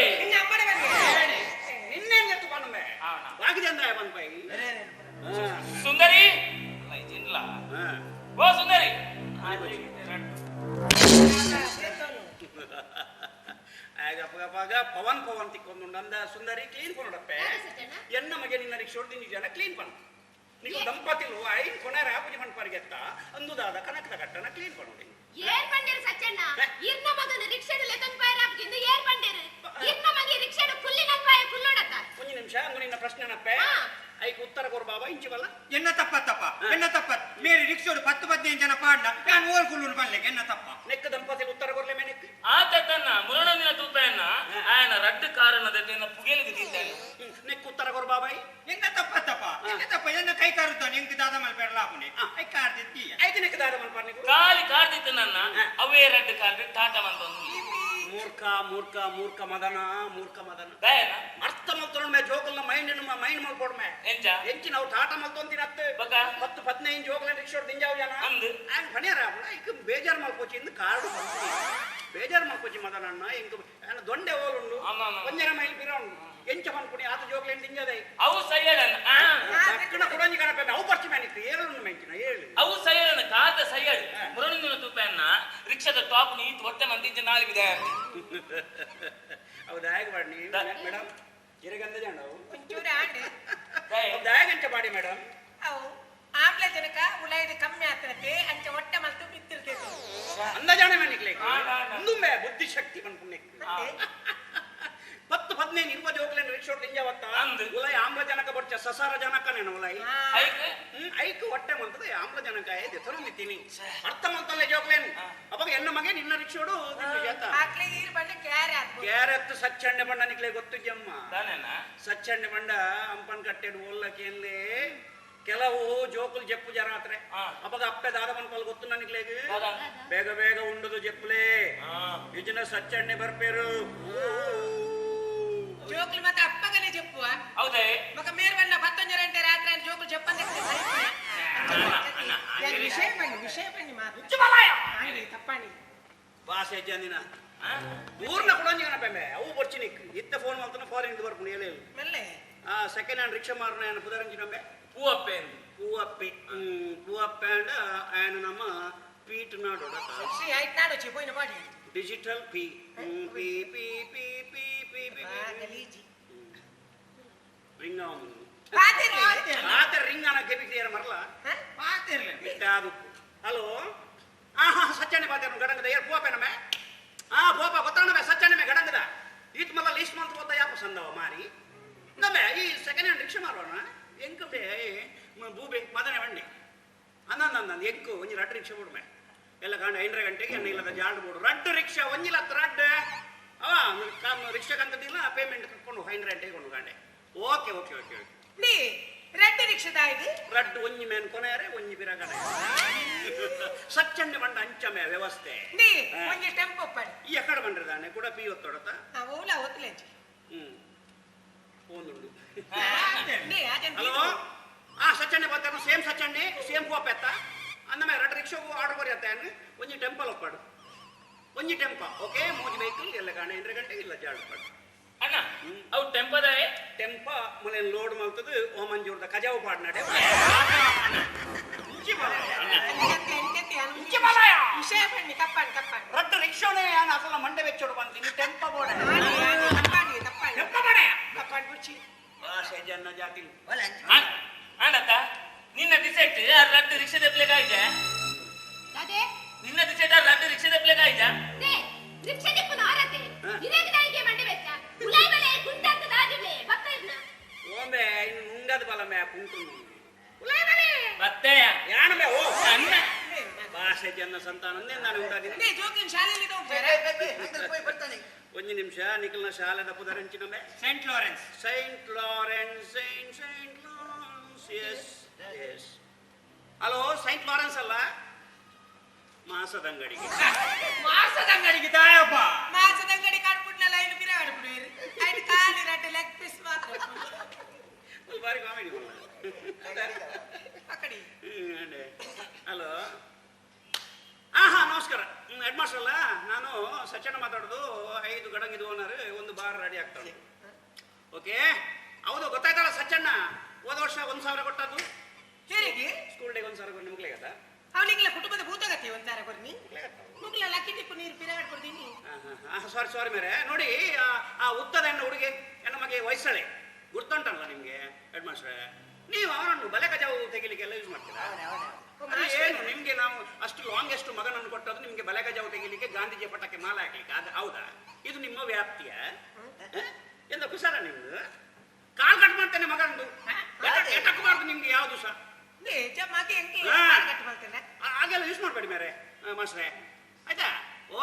E: ನಿನ್ನೇನ್ ಎತ್ತು ಬಂದ್ಮೆ ಬಾಗಿದೆ ಅಂದ್ರೆ ಬಂದ್ ಬೈ
C: ಸುಂದರಿ ಇಲ್ಲ ಓ ಸುಂದರಿ
E: ಆಗ ಪವನ್ ತಿಕ್ಕೊಂಡು ನಂದ ಸುಂದರಿ ಕ್ಲೀನ್ ಕೊನಡಪ್ಪೆ ಎನ್ನ ಮಗೆ ನಿನ್ನ ರಿಕ್ಷಾ ಹೊಡ್ದು ಜನ ಕ್ಲೀನ್ ಪಣ ನೀವು ದಂಪತಿಲು ಐನ್ ಕೊನೆರ ಪೂಜೆ ಮಣ್ಪಾರಿಗೆತ್ತ ಅಂದುದಾದ ಕನಕದ ಕಟ್ಟನ ಕ್ಲೀನ್ ಪಣೋಡಿ
B: ಏರ್ ಪಂಡೇರು ಸಚ್ಚಣ್ಣ ಇರ್ನ ಮಗನ ರಿಕ್ಷಾಡು ಲೆತನ್ ಪಾಯ ರಾಪ್ಗಿಂದ ಏರ್ ಪಂಡೇರು ಇರ್ನ ಮಗಿ ರಿಕ್ಷಾಡು ಕುಲ್ಲಿನ ಪಾಯ ಕುಲ್ಲೋಡತ್ತ
E: ಒಂದು ನಿಮಿಷ ಅಂಗು ನಿನ್ನ ಪ್ರಶ್ನೆನಪ್ಪೆ ಐಕ್ ಉತ್ತರ ಕೊರು ಬಾಬಾ ಇಂಚಿ ಬಲ್ಲ
A: ಎನ್ನ ತಪ್ಪ ಮೇರಿ ರಿಕ್ಷೋಡು 10-15 ಜನ ಪಾಡ್ನ ನಾನು ಓಲ್ ಕುಲ್ಲುನು ಬಲ್ಲೆಗೆ ಎನ್ನ ತಪ್ಪ
E: ನೆಕ್ಕ ದಂಪತಿಲು ಉತ್ತರ ಕೊರ್ಲೆ ಮೇನೆಕ್
C: ಆತನ್ನ ಮುರಣಂದಿನ ತೂಪೆಯನ್ನ ಆಯನ ರಡ್ಡು ಕಾರಣದ ಪುಗೇಲಿಗೆ ತಿಂತಾನೆ
E: ನೆಕ್ಕ ಉತ್ತರ ಕೊರು ಬಾಬಾಯಿ
A: ಎನ್ನ ತಪ್ಪ ಎನ್ನ ಕೈ ಕಾರುತ್ತ ನಿಂಗೆ ದಾದ ಮಲ್ ಬೆರಲಾಪುನೆ ಐ ಕಾರ್ದಿತ್ತಿ
E: ಐದು ನೆಕ್ಕ ದಾದ ಮಲ್ಪಾರ್ನಿಗೂ
C: ಕಾಲಿ ಕಾರ್ದಿತ್ತು ನನ್ನ ಅವೇ ರಡ್ಡು ಕಾರ್ದಿ ಟಾಟ ಬಂದೊಂದು
E: ಮೂರ್ಖ ಮದನ
C: ದಯನ
E: ಅರ್ಥ ಮಲ್ತೊಳ್ಮೆ ಜೋಕಲ್ನ ಮೈಂಡ್ ಮಲ್ಕೊಡ್ಮೆ
C: ಎಂಚ
E: ಎಂಚಿ ನಾವು ಟಾಟ ಮಲ್ತೊಂದಿನತ್ತೆ
C: ಬಕ
E: 10-15 ಜೋಕಲ ರಿಕ್ಷಾ ದಿಂಜಾವ್ ಜನ
C: ಅಂದು
E: ಆಂಗ್ ಪಣಿಯರ ಇಕ್ ಬೇಜಾರ್ ಮಲ್ಕೋಚಿ ಇಂದು ಕಾರ್ಡು ಬೇಜಾರ್ ಮಲ್ಕೋಚಿ ಮದನ ಇಂಕ ದೊಂಡೆ ಓಲುಂಡು ಒಂಜನ ಮೈಲ್ ಬಿರೋಂಡು ಎಂಚ ಮನ್ಪುಣಿ ಆತ ಜೋಕಲ ದಿಂಜದೆ
C: ಅವು ಸಯ್ಯಡನ್ನ
E: ದಕ್ಕಣ ಕುಡಂಜಿ ಕಣಪೆ ಅವು ಪರ್ಚಿ ಮ್ಯಾನಿಕ್ ಏಳು ಮೆಂಚಿನ ಹೇಳಿ
C: ಅವು ಸಯ್ಯಡನ್ನ ಕಾದ ಸಯ್ಯಡು ಮುರಣಂದಿನ ತೂಪೆಯನ್ನ ರಿಕ್ಷಾದ ಟಾಪ್ ನೀತ್ ಹೊಟ್ಟೆ ಮಂದಿದ್ದ ನಾಲಿಗಿದೆ
E: ಅವು ದಾಯಗ ಬಾಡಿ ಮೇಡಮ್ ಇರಗಂದ ಜಾಂಡವು
D: ಒಂಚೂರು ಆಂಡೆ
E: ದಾಯಗಂಚ ಬಾಡಿ ಮೇಡಮ್
D: ಅವು ಆಮ್ಲಜನಕ ಉಳ್ಳಾಗಡ್ಡಿ ಕಮ್ಮಿ ಆಗ್ತದೆ ಅಂಚೆ ಹೊಟ್ಟೆ ಮತ್ತು ಬಿತ್ತಿರ್ತೈತೆ
E: ಅಂದಾಜಾಣ ಮ್ಯಾನಿಕ್ಲೆ ಒಂದುಮ್ಮೆ ಬುದ್ಧಿಶಕ್ತಿ ಮನ್ಪುಣ್ಯಕ್ಕೆ 10-15 ಇರುವ ಜೋಕಲೇನ್ ರಿಕ್ಷಾ ದಿಂಜಾವತ್ತ ಉಲೈ ಆಮ್ಲಜನಕ ಬರ್ಚ ಸಸಾರ ಜನಕ ನೆನ ಉಲೈ ಐಕ್ ಹೊಟ್ಟೆ ಮಂತದ ಆಮ್ಲಜನಕ ಇದೆ ತರುಮಿತೀನಿ ಅರ್ಥ ಮಂತಲ್ಲೇ ಜೋಕಲೇನ್ ಅವಾಗ ಎನ್ನ ಮಗೆ ನಿನ್ನ ರಿಕ್ಷೋಡು
D: ಆಕ್ಲೆ ಈರ್ ಬಂಡೆ
E: ಕ್ಯಾರೆತ್ ಸಚ್ಚಣ್ಣೆ ಬಂಡ ನಿಕ್ಲೆ ಗೊತ್ತು ಜಮ್ಮ
C: ದಾನೇನ
E: ಸಚ್ಚಣ್ಣೆ ಬಂಡ ಅಂಪನ್ ಕಟ್ಟೆಡು ಓಲ್ಲಕೇನ್ಲೆ ಕೆಲವು ಜೋಕುಲು ಜಪ್ಪು ಜರಾತ್ರೆ ಅವಾಗ ಅಪ್ಪೆ ದಾದ ಮನ್ಪಲ್ ಗೊತ್ತು ನನಗ್ಲೇಗೆ ಬೇಗ ಉಂಡುದು ಜಪ್ಪುಲೇ ಇಜನ ಸಚ್ಚಣ್ಣೆ ಬರ್ಪೇರು
D: ಜೋಕುಲು ಮತ್ತೆ ಅಪ್ಪಗನೆ ಜಪ್ಪುವ
C: ಹೌದೇ
D: ಮಗ ಮೇರ್ ಬಂದ 11 ಗಂಟೆ ರಾತ್ರಿ ಜೋಕುಲು ಜಪ್ಪಂದೆ ವಿಷಯ ಬನ್ನಿ ಮಾತು ತಪ್ಪಾಣಿ
E: ಭಾಷೆ ಜನಿನ ಪೂರ್ಣ ಕೊಡಂಜಿ ಕಣಪೆ ಅವು ಬರ್ಚಿನಿಕ್ ಇತ್ತ ಫೋನ್ ಮಾಡ್ತಾನೆ ಫಾರಿನ್ ಬರ್ಪುಣಿ ಹೇಳಿ
D: ಮೆಲ್ಲೆ
E: ಸೆಕೆಂಡ್ ಹ್ಯಾಂಡ್ ರಿಕ್ಷಾ ಮಾರನ ಪುದರಂಜಿ ನಮ್ಮೆ ಪೂವಪ್ಪೆ ಅಂಡ್ ఆయన ನಮ್ಮ ಪೀಟ್ ನಾಡೋಡ
D: ಆಯ್ತು ನಾಡೋಚಿ ಪೋಯಿನ ಬಾಡಿ
E: ಡಿಜಿಟಲ್ ಪಿ ಪಿ ಪಿ ಪಿ ಪಿ ಪಿ ಪಿ
D: ಗಲೀಜಿ
E: ರಿಂಗ್ ಅವನು
D: ಪಾತಿರ್ಲಿ
E: ಆತ ರಿಂಗ್ ಅನ್ನ ಗೆಬಿಕ್ತಿಯಾರ ಮರಲ
A: ಪಾತಿರ್ಲಿ
E: ಬಿಟ್ಟಾದು ಹಲೋ ಸಚ್ಚಣ್ಣೆ ಪಾತಿರ ಗಡಂಗದ ಏರ್ ಪೂವಪ್ಪೆ ನಮ್ಮೆ ಪೂವಪ್ಪ ಗೊತ್ತಾಣಮೆ ಸಚ್ಚಣ್ಣೆ ಗಡಂಗದ ಈತ್ ಮಲ್ಲ ಲೀಸ್ಟ್ ಮಂತ್ ಗೊತ್ತಾ ಯಾಪ ಸಂದವ ಮಾರಿ ನಮ್ಮೆ ಈ ಸೆಕೆಂಡ್ ಹ್ಯಾಂಡ್ ರಿಕ್ಷಾ ಮಾರೋಣ ಎಂಕುಂಟೆ ಬೂಬೆ ಮದನೆ ಬಂಡೆ ಅಂದಂದು ಎಂಕು ಒಂಜಿ ರಡ್ಡು ರಿಕ್ಷಾ ಬಿಡ್ಮೆ ಎಲ್ಲ ಕಾಂಡ 5 ಗಂಟೆಗೆ ಎಣ್ಣೆ ಇಲ್ಲದ ಜಾಡ್ ಬೋಡು ರಡ್ಡು ರಿಕ್ಷಾ ಒಂಜಿಲತ್ತು ರಡ್ಡು ರಿಕ್ಷಾ ಕಂತದಿಲ್ಲ ಪೇಮೆಂಟ್ ಕಟ್ಕೊಂಡು 5 ಗಂಟೆಗೆ ಕೊಂಡು ಕಾಂಡೆ ಓಕೆ
D: ನೀ ರೆಡ್ ರಿಕ್ಷಾದ ಇದು
E: ರಡ್ಡು ಒಂಜಿ ಮೇನ್ ಕೊನೆಯರೆ ಒಂಜಿ ಬಿರಗಡೆ ಸಚ್ಚಣ್ಣೆ ಬಂಡ ಅಂಚಮೆ ವ್ಯವಸ್ಥೆ
D: ನೀ ಒಂಜಿ ಟೆಂಪೋ ಪಡಿ
E: ಈ ಎಕ್ಕಡ ಬಂಡ್ರದಾನೆ ಕೂಡ ಪಿ ಒತ್ತೊಡತ
D: ಓಲ ಒತ್ತಲೆಂಚಿ
E: ಒಂದುಂಡು
D: ನೇ ಅದನ್ನ
E: ಹಲೋ ಸಚ್ಚಣ್ಣೆ ಬರ್ತಾನು ಸೇಮ್ ಸಚ್ಚಣ್ಣೆ ಸೇಮ್ ಕೋಪ ಎತ್ತ ಅಂದಮೇಲೆ ಎರಡು ರಿಕ್ಷಾಗೂ ಆರ್ಡರ್ ಬರೆಯತ್ತೆ ಒಂಜಿ ಟೆಂಪಲ್ ಒಪ್ಪಾಡು ಒಂಜಿ ಟೆಂಪ ಓಕೆ ಮೂಜಿ ವೆಹಿಕಲ್ ಎಲ್ಲ ಗಾಣ 8 ಗಂಟೆಗೆ ಇಲ್ಲ ಜಾಡ್ಪಾಡು
C: ಅಣ್ಣ ಅವು ಟೆಂಪದಾಯೆ
E: ಟೆಂಪ ಮನೆ ಲೋಡ್ ಮಾಡ್ತದೆ ಓಮಂಜೂರ್ದ ಕಜಾವು ಪಾಡ್ನಾಡೆ
D: ವಿಷಯ ಬನ್ನಿ ಕಪ್ಪಾಡಿ ಕಪ್ಪಾಡಿ
E: ರಡ್ಡ ರಿಕ್ಷಾನೇ ಅಸಲ ಮಂಡೆ ವೆಚ್ಚೋಡು ಬಂತೀನಿ ಟೆಂಪ ಬೋಡ
D: ಕಪ್ಪಾಡಿ ಕಪ್ಪಾಡಿ
E: ಟೆಂಪ ಬೋಡ
D: ಕಪ್ಪಾಡಿ ಬಿಡ್ಸಿ
E: ಭಾಷೆ ಜನ ಜಾತಿ
C: ಅಣ್ಣತ್ತ ನಿನ್ನ ದಿಸೆಟ್ ರಡ್ಡು ರಿಕ್ಷಾ ತೆಪ್ಲೆಗಾಯ್ತ
B: ಅದೇ
C: ನಿನ್ನ ದಿಸೆಟ್ ರಡ್ಡು ರಿಕ್ಷಾ ತೆಪ್ಲೆಗಾಯ್ತ
B: ದೇ ರಿಕ್ಷಾ ದಿಪ್ಪು ನಾರತೆ ಇರೇಗ ನಾಯಿಗೆ ಮಂಡೆ ಬೆಚ್ಚ ಉಲಾಯಿ ಬಲೆ ಕುಂಟಂತ ದಾಜಿಬ್ಲೆ ಬತ್ತ ಇದ್ನ
E: ಓಂಬೆ ಇನ್ನು ನುಂಗದ ಬಲ ಮೇ ಕುಂಟು
C: ಮತ್ತೆ
E: ಯಾಣಬೆ ಓ
C: ಅಣ್ಣ
E: ಭಾಷೆ ಜನ ಸಂತಾನ ನಾನು ಉಂಟಾದಿನಿ
D: ನೇ ಜೋಕಿನ ಶಾಲೆಯಲ್ಲಿ ಹೋಗ್ತಾರೆ
E: ಒಂದು ನಿಮಿಷ ನಿಖಲ್ನ ಶಾಲೆದ ಪುದರಂಚಿನಮೆ
C: saint Lawrence
E: saint Lawrence saint Lawrence yes yes hello saint Lawrence ಅಲ್ಲ ಮಾಸದ ಅಂಗಡಿಗೆ
C: ಮಾಸದ ಅಂಗಡಿಗೆ ದಾಯಪ್ಪ
D: ಮಾಸದ ಅಂಗಡಿ ಕಾಡ್ಬಿಟ್ನಲ್ಲ ಇನ್ನು ಬಿರ ಆಡ್ಬಿಡ್ರಿ ಐದು ಕಾಲಿ ರಡ್ಡೆ ಲೆಗ್ ಪೀಸ್ ಮಾತ್ರ
E: ಒಂದು ಬಾರಿ ಕಾಮಿಡಿ
D: ಆ ಕಡೆ
E: ಹಲೋ ನಮಸ್ಕಾರ ಹೆಡ್ ಮಾಸ್ಟರ್ ಅಲ್ಲ ನಾನು ಸಚ್ಚಣ್ಣ ಮಾತಾಡೋದು 5 ಗಡಂಗಿದು ಓನರ್ ಒಂದು ಬಾರ್ ರೆಡಿ ಆಗ್ತಾಳೆ ಓಕೆ ಹೌದು ಗೊತ್ತಾಯ್ತಲ್ಲ ಸಚ್ಚಣ್ಣ ಹೋದ ವರ್ಷ 1,000 ಕೊಟ್ಟದ್ದು
D: ಹೇಗೆ
E: ಸ್ಕೂಲ್ ಡೇಗೆ 1,000 ಕೊಟ್ಟು ನಿಮ್ಗೆ ಗೊತ್ತಾ
D: ಅವನಿಗೆಲ್ಲ ಕುಟುಂಬದ ಭೂತಗತಿ ಒಂದಾರ ಕೊರ್ನಿ ಮುಗ್ಲ ಲಕ್ಕಿ ಟಿಪ್ಪು ನೀರು ಬಿರ ಆಡ್ಕೊಡ್ತೀನಿ
E: ಸಾರಿ ಮೇರೆ ನೋಡಿ ಆ ಉದ್ದದ ಹೆಣ್ಣು ಹುಡುಗಿ ಹೆಣ್ಣು ಮಗೆ ವಯಸ್ಸಳೆ ಗುರ್ತುಂಟಲ್ಲ ನಿಮ್ಗೆ ಹೆಡ್ ಮಾಸ್ಟ್ರೆ ನೀವು ಅವನನ್ನು ಬಲೆ ಕಜಾವು ತೆಗಿಲಿಕ್ಕೆಲ್ಲ ಯೂಸ್ ಮಾಡ್ತೀರಾ ಏನು ನಿಮ್ಗೆ ನಾವು ಅಷ್ಟು ಲಾಂಗೆಸ್ಟ್ ಮಗನನ್ನು ಕೊಟ್ಟದ್ದು ನಿಮ್ಗೆ ಬಲೆ ಕಜಾವು ತೆಗಿಲಿಕ್ಕೆ ಗಾಂಧೀಜಿ ಪಟ್ಟಕ್ಕೆ ಮಾಲೆ ಹಾಕ್ಲಿಕ್ಕೆ ಅದು ಹೌದಾ ಇದು ನಿಮ್ಮ ವ್ಯಾಪ್ತಿಯ ಎಂತ ಕುಸಾರ ನಿಮ್ದು ಕಾಲ್ ಕಟ್ ಮಾಡ್ತೇನೆ ಮಗನದು ಎಟಕಬಾರ್ದು ನಿಮ್ಗೆ ಯಾವ್ದು ಸಹ
D: ಮಗೆ ಎಂಕ್ಲಿ ಕಟ್ಟು ಮಾಡ್ತೇನೆ
E: ಹಾಗೆಲ್ಲ ಯೂಸ್ ಮಾಡಬೇಡಿ ಮೇರೆ ಮಾಸ್ಟ್ರೆ ಆಯ್ತಾ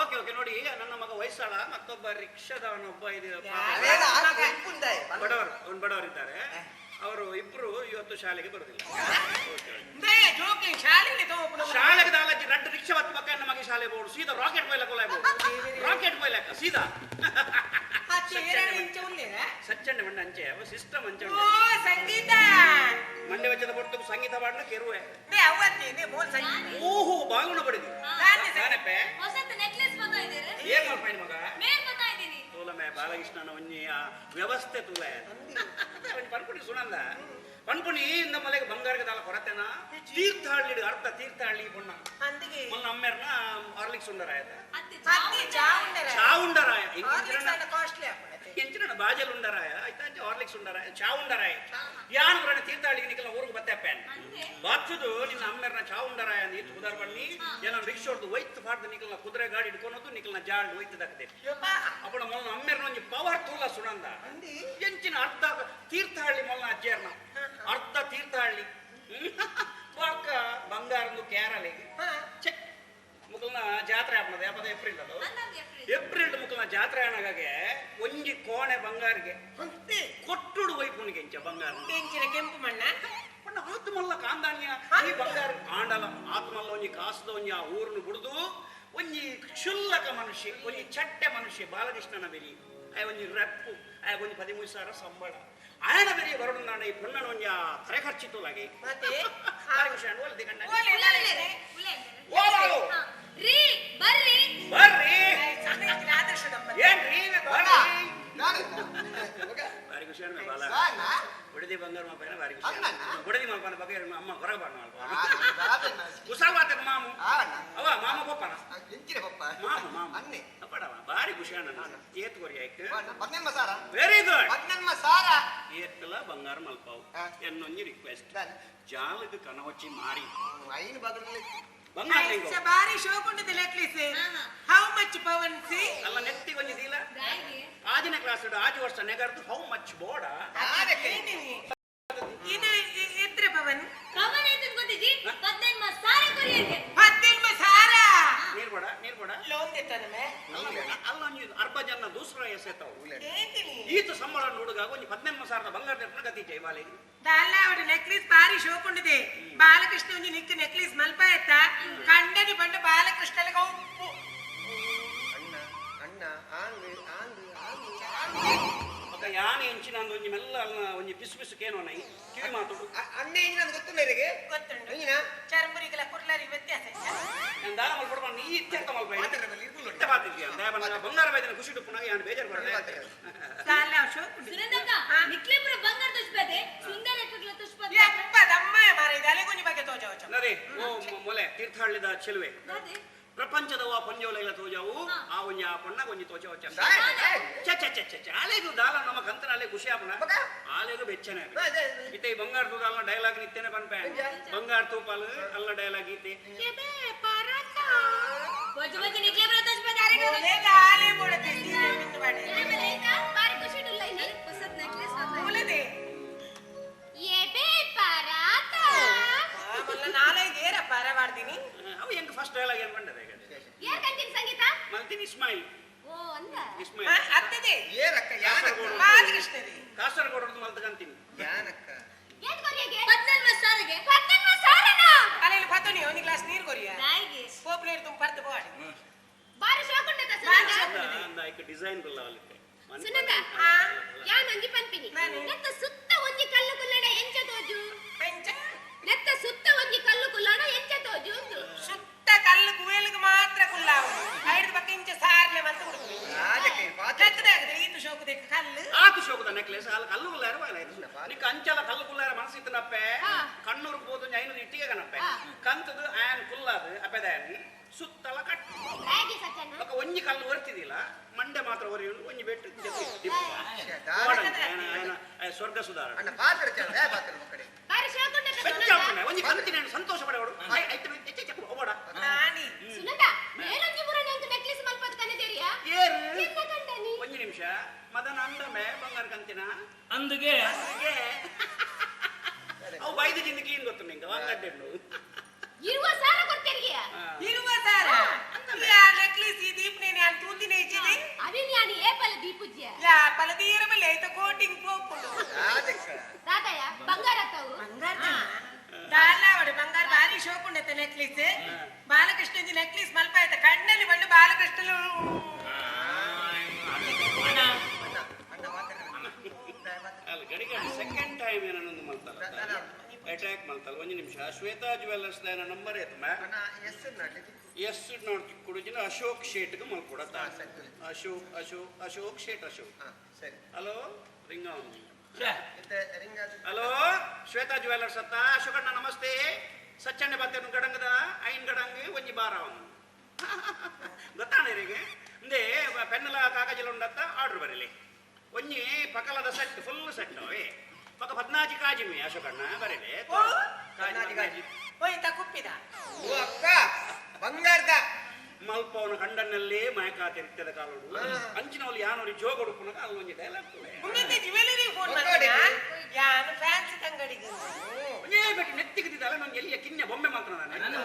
E: ಓಕೆ ಓಕೆ ನೋಡಿ ನನ್ನ ಮಗ ವಯಸ್ಸಾಳ ಮತ್ತೊಬ್ಬ ರಿಕ್ಷಾದವನೊಬ್ಬ ಇದೆ ಬಡವರು ಇದ್ದಾರೆ ಅವರು ಇಬ್ರು ಇವತ್ತು ಶಾಲೆಗೆ ಬರುದಿಲ್ಲ
D: ಜೋಕಿ ಶಾಲೆಗೆ
E: ಶಾಲೆಗೆ ದಾಲಜ್ಜಿ ರಡ್ಡು ರಿಕ್ಷಾ ಹತ್ತು ಮಕ್ಕ ನಮಗೆ ಶಾಲೆ ಬೋರ್ಡು ಸೀದಾ ರಾಕೆಟ್ ಕೊಯ್ಲಕ್ಕೆ ರಾಕೆಟ್ ಕೊಯ್ಲಕ್ಕ ಸೀದಾ ಸಚ್ಚಂಡೆ ಮಂಡೆ ಅಂಚೆ ಸಿಸ್ಟಮ್ ಅಂಚೆ
D: ಸಂಗೀತ
E: ಮಂಡೆ ವೆಚ್ಚದ ಕೊಟ್ಟು ಸಂಗೀತ ಬಾಡ್ನ ಕೆರುವೆ ಓಹೋ ಬಾಗುಣ ಬಡಿದು
B: ಹೊಸತು ನೆಕ್ಲೆಸ್ ಬಂದಿದ್ದೀರಿ
E: ಏನ್ ಮಾಡ್ಬೇಡಿ ಮಗ
B: ಮೇಲ್ ಬರ್ತಾ ಇದ್ದೀನಿ
E: ತೋಲಮೆ ಬಾಲಕೃಷ್ಣನ ಒಂಜಿ ವ್ಯವಸ್ಥೆ ತೂಲೆ ಪನ್ಪುಣಿ ಸುನಂದ ಪನ್ಪುಣಿ ಇಂದ ಮಲೆಗೆ ಬಂಗಾರಕ್ಕೆ ದಾಲ ಕೊರತೆನ ತೀರ್ಥಹಳ್ಳಿ ಅರ್ಧ ತೀರ್ಥಹಳ್ಳಿ ಪೊಣ್ಣ ಮೊನ್ನ ಅಮ್ಮೆರ್ನ ಹಾರ್ಲಿಕ್ಸ್ ಉಂಡರಾಯ ಚಾವುಂಡರಾಯ ಎಂಚಿನ ಬಾಜಲ್ ಉಂಡರಾಯ ಆಯ್ತಾ ಹಾರ್ಲಿಕ್ಸ್ ಉಂಡರಾಯ ಚಾವುಂಡರಾಯ ಯಾನು ಬರಣ ತೀರ್ಥಹಳ್ಳಿಗೆ ನಿಖಲ ಊರಿಗೆ ಬತ್ತೆಪ್ಪೇನ್ ಬಾಚುದು ನಿನ್ನ ಅಮ್ಮೆರ್ನ ಚಾವುಂಡರಾಯ ನೀತು ಉದಾರ್ ಬಣ್ಣಿ ಏನೋ ರಿಕ್ಷೋಡ್ದು ಒಯ್ತು ಪಾಡ್ದು ನಿಖಲ್ನ ಕುದುರೆ ಗಾಡಿ ಹಿಡ್ಕೊಳೋದು ನಿಖಲ್ನ ಜಾಡ್ ಒಯ್ತು ದಕ್ಕದೆ ಅಪ್ಪಣ ಮೊನ್ನ ಅಮ್ಮೆರ್ನ ಒಂಜಿ ಪವರ್ ತೂಲ ಸುನಂದ ಎಂಚಿನ ಅರ್ಧ ತೀರ್ಥಹಳ್ಳಿ ಮೊನ್ನ ಅಜ್ಜೇರ್ನ ಅರ್ಧ ತೀರ್ಥಹಳ್ಳಿ ಬಾಕ ಬಂಗಾರಂದು ಕೇರಳಿಗೆ ಮುಕಲ್ನ ಜಾತ್ರೆ ಆಗ್ತದೆ ಯಾಪದ ಏಪ್ರಿಲ್ ಅದು ಏಪ್ರಿಲ್ ಮುಕಲ್ನ ಜಾತ್ರೆ ಆನಾಗೆ ಒಂಜಿ ಕೋಣೆ ಬಂಗಾರಿಗೆ ಕೊಟ್ಟುಡು ವೈಪುಣಿಗೆ ಇಂಚ ಬಂಗಾರ
D: ಕೆಂಪು ಮಣ್ಣ
E: ಆತ್ಮಲ್ಲ ಕಾಂದಾನ್ಯ ಈ ಬಂಗಾರ ಆಂಡಲ ಆತ್ಮಲ್ಲ ಒಂಜಿ ಕಾಸದ ಒಂಜಿ ಆ ಊರನ್ನು ಬಿಡುದು ಒಂಜಿ ಕ್ಷುಲ್ಲಕ ಮನುಷ್ಯ ಒಂಜಿ ಚಟ್ಟೆ ಮನುಷ್ಯ ಬಾಲಕೃಷ್ಣನ ಬೆರಿ ಒಂಜಿ ರೆಪ್ಪು ಒಂಜಿ 13,000 ಸಂಬಳ ఆయన ಬೆರಿ ಬರೋಡು ನಾನು ಈ ಪುಣ್ಣನ ಒಂಜಿ ತರೆ ಖರ್ಚಿತ್ತುಲಾಗಿ
B: ಬರ್ರಿ
E: ಬರ್ರಿ ಏನ್ರಿ ಬಾರಿ ಖುಷಿ ಬಾಲ ಬುಡದಿ ಬಂಗಾರ ಮಾಪನ ಬಾರಿ ಖುಷಿ ಬುಡದಿ ಮಾಪನ ಬಗ್ಗೆ ಅಮ್ಮ ಹೊರಗೆ ಬಾಣ ಕುಸಾವಾತ ಮಾಮು ಅವ ಮಾಮ ಪಪ್ಪನ ಮಾಮ ಅಪ್ಪಡವ ಬಾರಿ ಖುಷಿ ಅಣ್ಣ ಏತ್ಕೋರಿ ಆಯ್ತು ವೆರಿ ಗುಡ್ ಏತ್ಕಲ ಬಂಗಾರ ಮಲ್ಪಾವು ಎನ್ನೊಂಜಿ ರಿಕ್ವೆಸ್ಟ್ ಜಾಲದ ಕನವಚ್ಚಿ ಮಾರಿ ಬಂಗಾರ
D: ಬಾರಿ ಶೋಕುಂಡದ ನೆಕ್ಲೆಸ್ ಹೌ ಮಚ್ ಪವನ್ ಸಿ
E: ಅಲ್ಲ ನೆತ್ತಿ ಒಂಜಿ ದೀಲ ಆಜಿನ ಕ್ಲಾಸ್ ಆಜು ವರ್ಷ ನೆಗರ್ದು ಹೌ ಮಚ್ ಬೋಡ
D: ಇದು ಎತ್ರ ಪವನ್
B: ಕವನ ಅಂತ ಗೊತ್ತಿಜಿ 15 ಸಾರ ಕೊರಿಯಂಗೆ
D: 15 ಸಾರ
E: ನೀರ್ ಬೋಡ
D: ಲೋನ್ ದೇತಾನೆ
E: ಅಲ್ಲ ಒಂಜಿ ಅರ್ಬ ಜನ ದೂಸರ ಎಸೆತಾವು ಈತ ಸಂಬಳ ನೋಡುಗಾಗ ಒಂಜಿ 15,000 ಬಂಗಾರ ನೆಟ್ನ ಗತಿ ಜೈ ಬಾಲೆಗೆ
D: ದಾಲ ಅವಡ ನೆಕ್ಲೆಸ್ ಬಾರಿ ಶೋಕುಂಡದೆ ಬಾಲಕೃಷ್ಣ ಒಂಜಿ ನಿಕ್ಕ ನೆಕ್ಲೆಸ್ ಮಲ್ಪ ಎತ್ತ ಕಂಡನಿ ಬಂಡ ಬಾಲಕೃಷ್ಣಲ ಉಪ್ಪು
E: ಮಗ ಯಾನೆ ಎಂಚಿನ ಒಂಜಿ ಮೆಲ್ಲ ಅಲ್ಲ ಒಂಜಿ ಪಿಸು ಪಿಸು ಕೇನೋ ನೈ ಕಿವಿ ಮಾತುಡು
A: ಅನ್ನೇ ನಾನು ಗೊತ್ತುಂಡು ಇವರಿಗೆ
D: ಗೊತ್ತುಂಟು
A: ಹಿಂಗಿನ
D: ಚರ್ಮುರಿಗೆಲ್ಲ ಕುರ್ಲಾರಿಗೆ ವ್ಯತ್ಯಾಸ ಇಲ್ಲ.
E: ನಾನು ದಾಳ ಮಲ್ಕೊಡ ನೀ ಇತ್ಯಂತ ಮಲ್ಪ
A: ಮಾತಾಡ ಮೇಲೆ ಇರ್ಕೊಂಡು ನೋಡಿ.
E: ಇತ್ತ ಮಾತಿದ್ಯಾ ಬಂಗಾರ ಬೈದನ ಖುಷಿ ಪುನಃ ಯಾನು ಬೇಜಾರು ಬರ್ತದೆ
D: ಕಾಲ ಶೋ
B: ಸುರೇಂದ್ರಕ್ಕ ನಿಕ್ಲೇಪುರ ಬಂಗಾರ ತುಷ್ಪದೆ ಸುಂದರ ಎತ್ತುಗಳ ತುಷ್ಪದೆ
D: ಯಪ್ಪ ದಮ್ಮ ಮಾರ ಇದಲೆ ಗುಂಜಿ ಬಗ್ಗೆ ತೋಜಾವಚ
E: ನರಿ ಓ ಮೊಲೆ ತೀರ್ಥಹಳ್ಳಿದ ಚೆಲುವೆ
B: ಅದೇ
E: ಪ್ರಪಂಚದವ ಪಂಜೋಲೆಲ್ಲ ತೋಜಾವು ಆ ಒಂಜಿ ಆ ಪೊಣ್ಣ ಒಂಜಿ ತೋಜಾವಚ್ಚ
A: ದಾಯ್.
E: ಆಲೆಗೂ ದಾಲ ನಮ್ಮ ಕಂತನ ಅಲೆ ಖುಷಿ ಆಪುನ
A: ಮಗ?
E: ಆಲೆಗೂ ಬೆಚ್ಚನೆ
A: ಅದೇ.
E: ಇತ್ತೆ ಈ ಬಂಗಾರ ತೂದ ಅಲ್ಲ ಡೈಲಾಗ್ ನಿತ್ತೇನೆ ಪನ್ಪೆ ಬಂಗಾರ ತೂಪಾಲು ಅಲ್ಲ ಡೈಲಾಗ್ ಇತ್ತೆ
B: ಕೆಬೆ ಪರಾತ ಬಜ ಬಜ ನಿಕ್ಲೇಪುರ ತುಷ್ಪದೆ ಅರೆ
D: ಓಲೆ ಗಾಲೆ ಬೋಡತೆ ಸೀರೆ ಮಿಂದು ಬಾಡೆ
B: ಆಮೇಲೆ ಈಗ ಬಾರಿ ಖುಷಿ ಇಲ್ಲ ಇಲ್ಲಿ ಹೊಸತ್ ನೆಕ್ಲೆಸ್
D: ಓಲೆದೆ
B: ಎಬೆ ಪರಾತ
D: ಮಲ್ಲ ನಾಳೆ ಏರ ಪರವಾಡ್ತೀನಿ
E: ಅವು ಹೆಂಗ್ ಫಸ್ಟ್ ಡೈಲಾಗ್ ಏನ್ ಬಂದದೆ ಈಗ
B: ಯಾರ್ ಕಂತಿನ ಸಂಗೀತ
E: ಮಲ್ತೀನಿ ಇಸ್ಮಾಯಿಲ್
B: ಓ ಅಂದ
E: ಇಸ್ಮಾಯಿಲ್
D: ಅತ್ತದೆ
A: ಏನಕ್ಕ ಯಾನಕ್ಕ
D: ಬಾಲಕೃಷ್ಣರಿ
E: ಕಾಸರಗೋಡದು ಮಲ್ತಕಂತೀನಿ
A: ಯಾನಕ್ಕ
B: ಏನ್ ಕೊರಿಯಗೆ 14 ಸಾರಿಗೆ 14 ಸಾರನ
D: ಅಲೆಯಲ್ಲಿ ಪತ್ತನಿ ಒಂದು ಗ್ಲಾಸ್ ನೀರು ಕೊರಿಯ
B: ನಾಯಿಗೆ
D: ಪೋಪ್ಲೇಟ್ ತುಂಬ ಪರ್ದು ಬೋಡಿ
B: ಬಾರಿ ಶೋಕುಂಡ
D: ಬಾರಿ
B: ಸುನಂದ
D: ಶೋಕು.
E: ಅಂದ ಐಕ ಡಿಸೈನ್ ಬಲ್ಲ ಅಲ್ಲಿಕ್ಕೆ
B: ಸುನಂದ ಯಾ ನಂಜಿ ಪನ್ಪಿನಿ ನೆತ್ತ ಸುತ್ತ ಒಂಜಿ ಕಲ್ಲು ಕುಲ್ಲಣ ಎಂಚ ತೋಜು
D: ಪೆಂಚ
B: ನೆತ್ತ ಸುತ್ತ ಒಂಜಿ ಕಲ್ಲು ಕುಲ್ಲಣ ಎಂಚ ತೋಜು
D: ಸುತ್ತ ಕಲ್ಲು ಕುವೇಲಿಗೆ ಮಾತ್ರ ಕುಲ್ಲಾವು ಐದು ಪಕ್ಕ ಇಂಚ ಸಾರ್ಲೆ ಮಂತ ಹುಡುಕು
A: ಅದಕ್ಕೆ ಪಾತ್ರ
D: ಕತ್ತದಾಗದೆ ಈತು ಶೋಕದೆ ಕಲ್ಲು
E: ಆಕು ಶೋಕದ ನೆಕ್ಲೆಸ್ ಅಲ್ಲಿ ಕಲ್ಲು ಕುಲ್ಲಾರ ಬಾಲ ಇದು ನಿಕ್ಕ ಅಂಚಲ ಕಲ್ಲು ಕುಲ್ಲಾರ ಮನಸ್ಸಿತ್ತನಪ್ಪೆ ಕಣ್ಣೂರು ಬೋದು ಐನೂರು ಇಟ್ಟಿಗೆ ಕನಪ್ಪೆ ಕಂತದು ಆಯನ್ ಕುಲ್ಲಾದು ಅಪ್ಪೆದಾಯನ್ ಸುತ್ತಲ ಕಟ್ಟು
B: ಹೇಗೆ ಸಚ್ಚಣ್ಣ
E: ಬೊಕ್ಕ ಒಂಜಿ ಕಲ್ಲು ಒರ್ತಿದಿಲ್ಲ ಮಂಡೆ ಮಾತ್ರ ಒರೆಯುಂಡು ಒಂಜಿ ಬೆಟ್ಟು ಸ್ವರ್ಗ ಸುಧಾರ
A: ಅಣ್ಣ ಪಾತ್ರ ಚಂದ ಪಾತ್ರ ಮಕ್ಕಳೇ
B: ಬಾರಿ ಶೋಕುಂಡ
E: ಒಂಜಿ ಕಂತಿನ ಸಂತೋಷ ಪಡೆವಡು ಓಡ
D: ನಾನಿ
B: ಸುನಂದ ಮೇಲೊಂಜಿ ಮುರಣ ಅಂತ ನೆಕ್ಲೆಸ್ ಮಲ್ಪದ ಕನೆದೇರಿಯಾ
E: ಏರು
B: ಎಂತ ಕಂಡನಿ
E: ಒಂಜಿ ನಿಮಿಷ ಮದನ ಅಂದಮೆ ಬಂಗಾರ ಕಂತಿನ
C: ಅಂದುಗೆ
E: ಹಾಗೆ ಅವು ಬೈದು ಜಿಂದ ಕ್ಲೀನ್ ಗೊತ್ತು ನಿಂಗೆ ಒಂಗಡ್ಡೆಣ್ಣು
B: ಇರುವ ಸಾರ ಕೊಡ್ತೀರಿಯಾ
D: ಇರುವ ಸಾರ ಯಾ ನೆಕ್ಲೆಸ್ ಈ ದೀಪ ನೇನೆ ಅಂತ ತೂತಿನೇ ಇಚ್ಚಿದೆ
B: ಅವಿನ್ ಯಾನಿ ಏಪಲ ದೀಪುಜ್ಯ
D: ಯಾ ಪಲದೀರ ಬಲೆ ಐತ ಕೋಟಿಂಗ್ ಪೋಪುಂಡು
A: ಅದಕ್ಕೆ
B: ತಾತಯ್ಯ ಬಂಗಾರ ತಾವು
D: ಬಂಗಾರ ದಾಲಾವಡೆ ಬಂಗಾರ ಬಾರಿ ಶೋಕುಂಡತೆ ನೆಕ್ಲೆಸ್ ಬಾಲಕೃಷ್ಣಜಿ ನೆಕ್ಲೆಸ್ ಮಲ್ಪ ಆಯ್ತ ಕಣ್ಣಲ್ಲಿ ಬಂದು ಬಾಲಕೃಷ್ಣಲು
A: ಅಣ್ಣ ಮಾತಾಡ
E: ಅಲ್ಲ ಗಡಿಗೆ ಸೆಕೆಂಡ್ ಟೈಮ್ ಏನನ್ನೊಂದು ಮಲ್ತಲ್ಲ ಅಟ್ಯಾಕ್ ಮಲ್ತಲ್ಲ ಒಂಜಿ ನಿಮಿಷ ಶ್ವೇತಾ ಜ್ಯುವೆಲ್ಲರ್ಸ್ ದಾನ ನಂಬರ್ ಏತಮ್ಮ
A: ಅಣ್ಣ ಎಸ್ ನಾಟ್ಲಿ
E: ಎಸ್ ನೋಡಿ ಕುಡುಜಿನ ಅಶೋಕ್ ಶೇಟ್ಗೆ ಮಲ್ಕೊಡತ್ತ ಅಶೋಕ್ ಶೇಟ್ ಅಶೋಕ್
A: ಸರಿ
E: ಹಲೋ ರಿಂಗ ಅವನು
A: ಮತ್ತೆ ರಿಂಗ್ ಅದು
E: ಹಲೋ ಶ್ವೇತಾ ಜ್ಯುವೆಲ್ಲರ್ಸ್ ಅತ್ತ ಅಶೋಕಣ್ಣ ನಮಸ್ತೆ ಸಚ್ಚಣ್ಣೆ ಬತ್ತೇನು ಗಡಂಗದ ಐನ್ ಗಡಂಗ್ ಒಂಜಿ ಬಾರ ಅವನು ಗೊತ್ತಾಣಿರಿಗೆ ಮುಂದೆ ಪೆನ್ನಲ ಕಾಗಜಲ ಉಂಡತ್ತ ಆರ್ಡರ್ ಬರಲಿ ಒಂಜಿ ಪಕಲದ ಸೆಟ್ ಫುಲ್ ಸೆಟ್ ಅವೇ ಪಕ್ಕ 14 ಕಾಜಿಮಿ ಅಶೋಕಣ್ಣ ಬರಲಿ ಕಾಜಿ
D: ಹೋಯ್ತ ಕುಪ್ಪಿದ
A: ಓ ಅಕ್ಕ ಬಂಗಾರದ
E: ಮಲ್ಪವನ ಕಂಡನ್ನಲ್ಲಿ ಮಾಯಕಾತಿರಿತ್ತದ ಕಾಲೋಡು ಅಂಚಿನವಲ್ಲಿ ಯಾನೋರಿ ಜೋಗಡು ಪುನಃ ಅಲ್ಲೊಂಜಿ ಡೈಲಾಗ್
D: ಮುಂದೆ ಜ್ಯುವೆಲರಿ ಫೋನ್ ಮಾಡಿದ ಯಾನು ಫ್ಯಾನ್ಸಿ ಅಂಗಡಿಗೆ
E: ಒಂದೇ ಬಿಟ್ಟು ನೆತ್ತಿಗಿದ್ದಿದ್ದಲ್ಲ ನಂಗೆ ಎಲ್ಲಿಯ ಕಿನ್ನೆ ಬೊಮ್ಮೆ ಮಾತ್ರ ನಾನು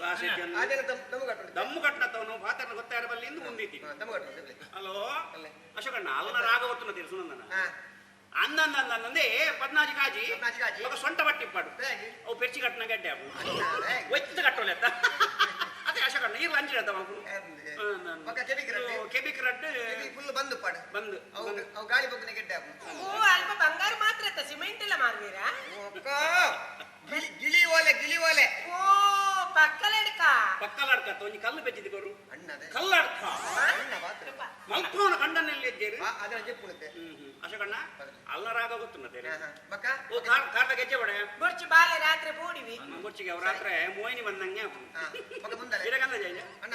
E: ಭಾಷೆ ಜನ
A: ಅದೇನ ದಮ್ಮು ಕಟ್ಟು
E: ದಮ್ಮು ಕಟ್ಟನತ್ತವನು ಪಾತ್ರ ಗೊತ್ತಾಡ ಬಲ್ಲಿ ಇಂದು ಮುಂದಿದ್ದೀನಿ
A: ದಮ್ಮು ಕಟ್ಟು
E: ಹಲೋ ಅಶೋಕಣ್ಣ ಅಲ್ಲನ ರಾಗವತ್ತು ತೀರು ಸುನಂದನ
A: ಹಾ
E: ಅಂದಂದೇ 14 ಕಾಜಿ
A: 14 ಕಾಜಿ.
E: ఒక సొంట పట్టి ఇప్పాడు
A: ಹೇಗೆ
E: అవు పెర్చి కట్టిన గడ్డాము
A: ಹೇಗೆ
E: వచ్చి కట్టలేత అదే అశోక నీరు లంచ్ చేద్దాం అనుకు
A: ಪಕ್ಕ ಕೆಬಿಕ್ ರಡ್ಡೆ
E: ಕೆಬಿಕ್ ರಡ್ಡು
A: ಕೆಬಿಕ್ ಫುಲ್ ಬಂದು ಪಾಡು
E: ಬಂದು
A: ಅವು ಗಾಳಿ ಬಗ್ಗನೆ ಗೆಡ್ಡೆ
D: ಓ ಅಲ್ಪ ಬಂಗಾರ ಮಾತ್ರ ಅತ್ತ ಸಿಮೆಂಟ್ ಎಲ್ಲ ಮಾರ್ವೀರಾ
A: ಅಕ್ಕ ಗಿಳಿ ಓಲೆ
D: ಓ ಪಕ್ಕಲಡ್ಕ
E: పక్కలాడక తోని కళ్ళు పెంచింది కొరు
A: ಅಣ್ಣದೆ
E: కళ్ళాడక
A: ಅಣ್ಣ ಮಾತ್ರ
E: మల్పోన కండన్నెల్లి ఎజ్జేరు
A: ಅದನ್ನ ಜೆಪ್ಪುಳುತ್ತೆ
E: అశోకಣ್ಣ అల్ల రాగ ಗೊತ್ತುన్నదే
A: ಬಕ್ಕ
E: ఓ కార్త గెజ్జೆ బడే
D: ಬೊರ್ಚಿ ಬಾಲೆ ರಾತ್ರಿ ಬೋಡಿವಿ
E: మంగొచ్చిಗೆ ಅವರಾತ್ರೆ ಮೋಯಿನಿ ಬಂದಂಗೆ
A: ಬಕ್ಕ ಮುಂದಲೆ
E: ಇರಗಂದ ಜೈಜ
A: ಅಣ್ಣ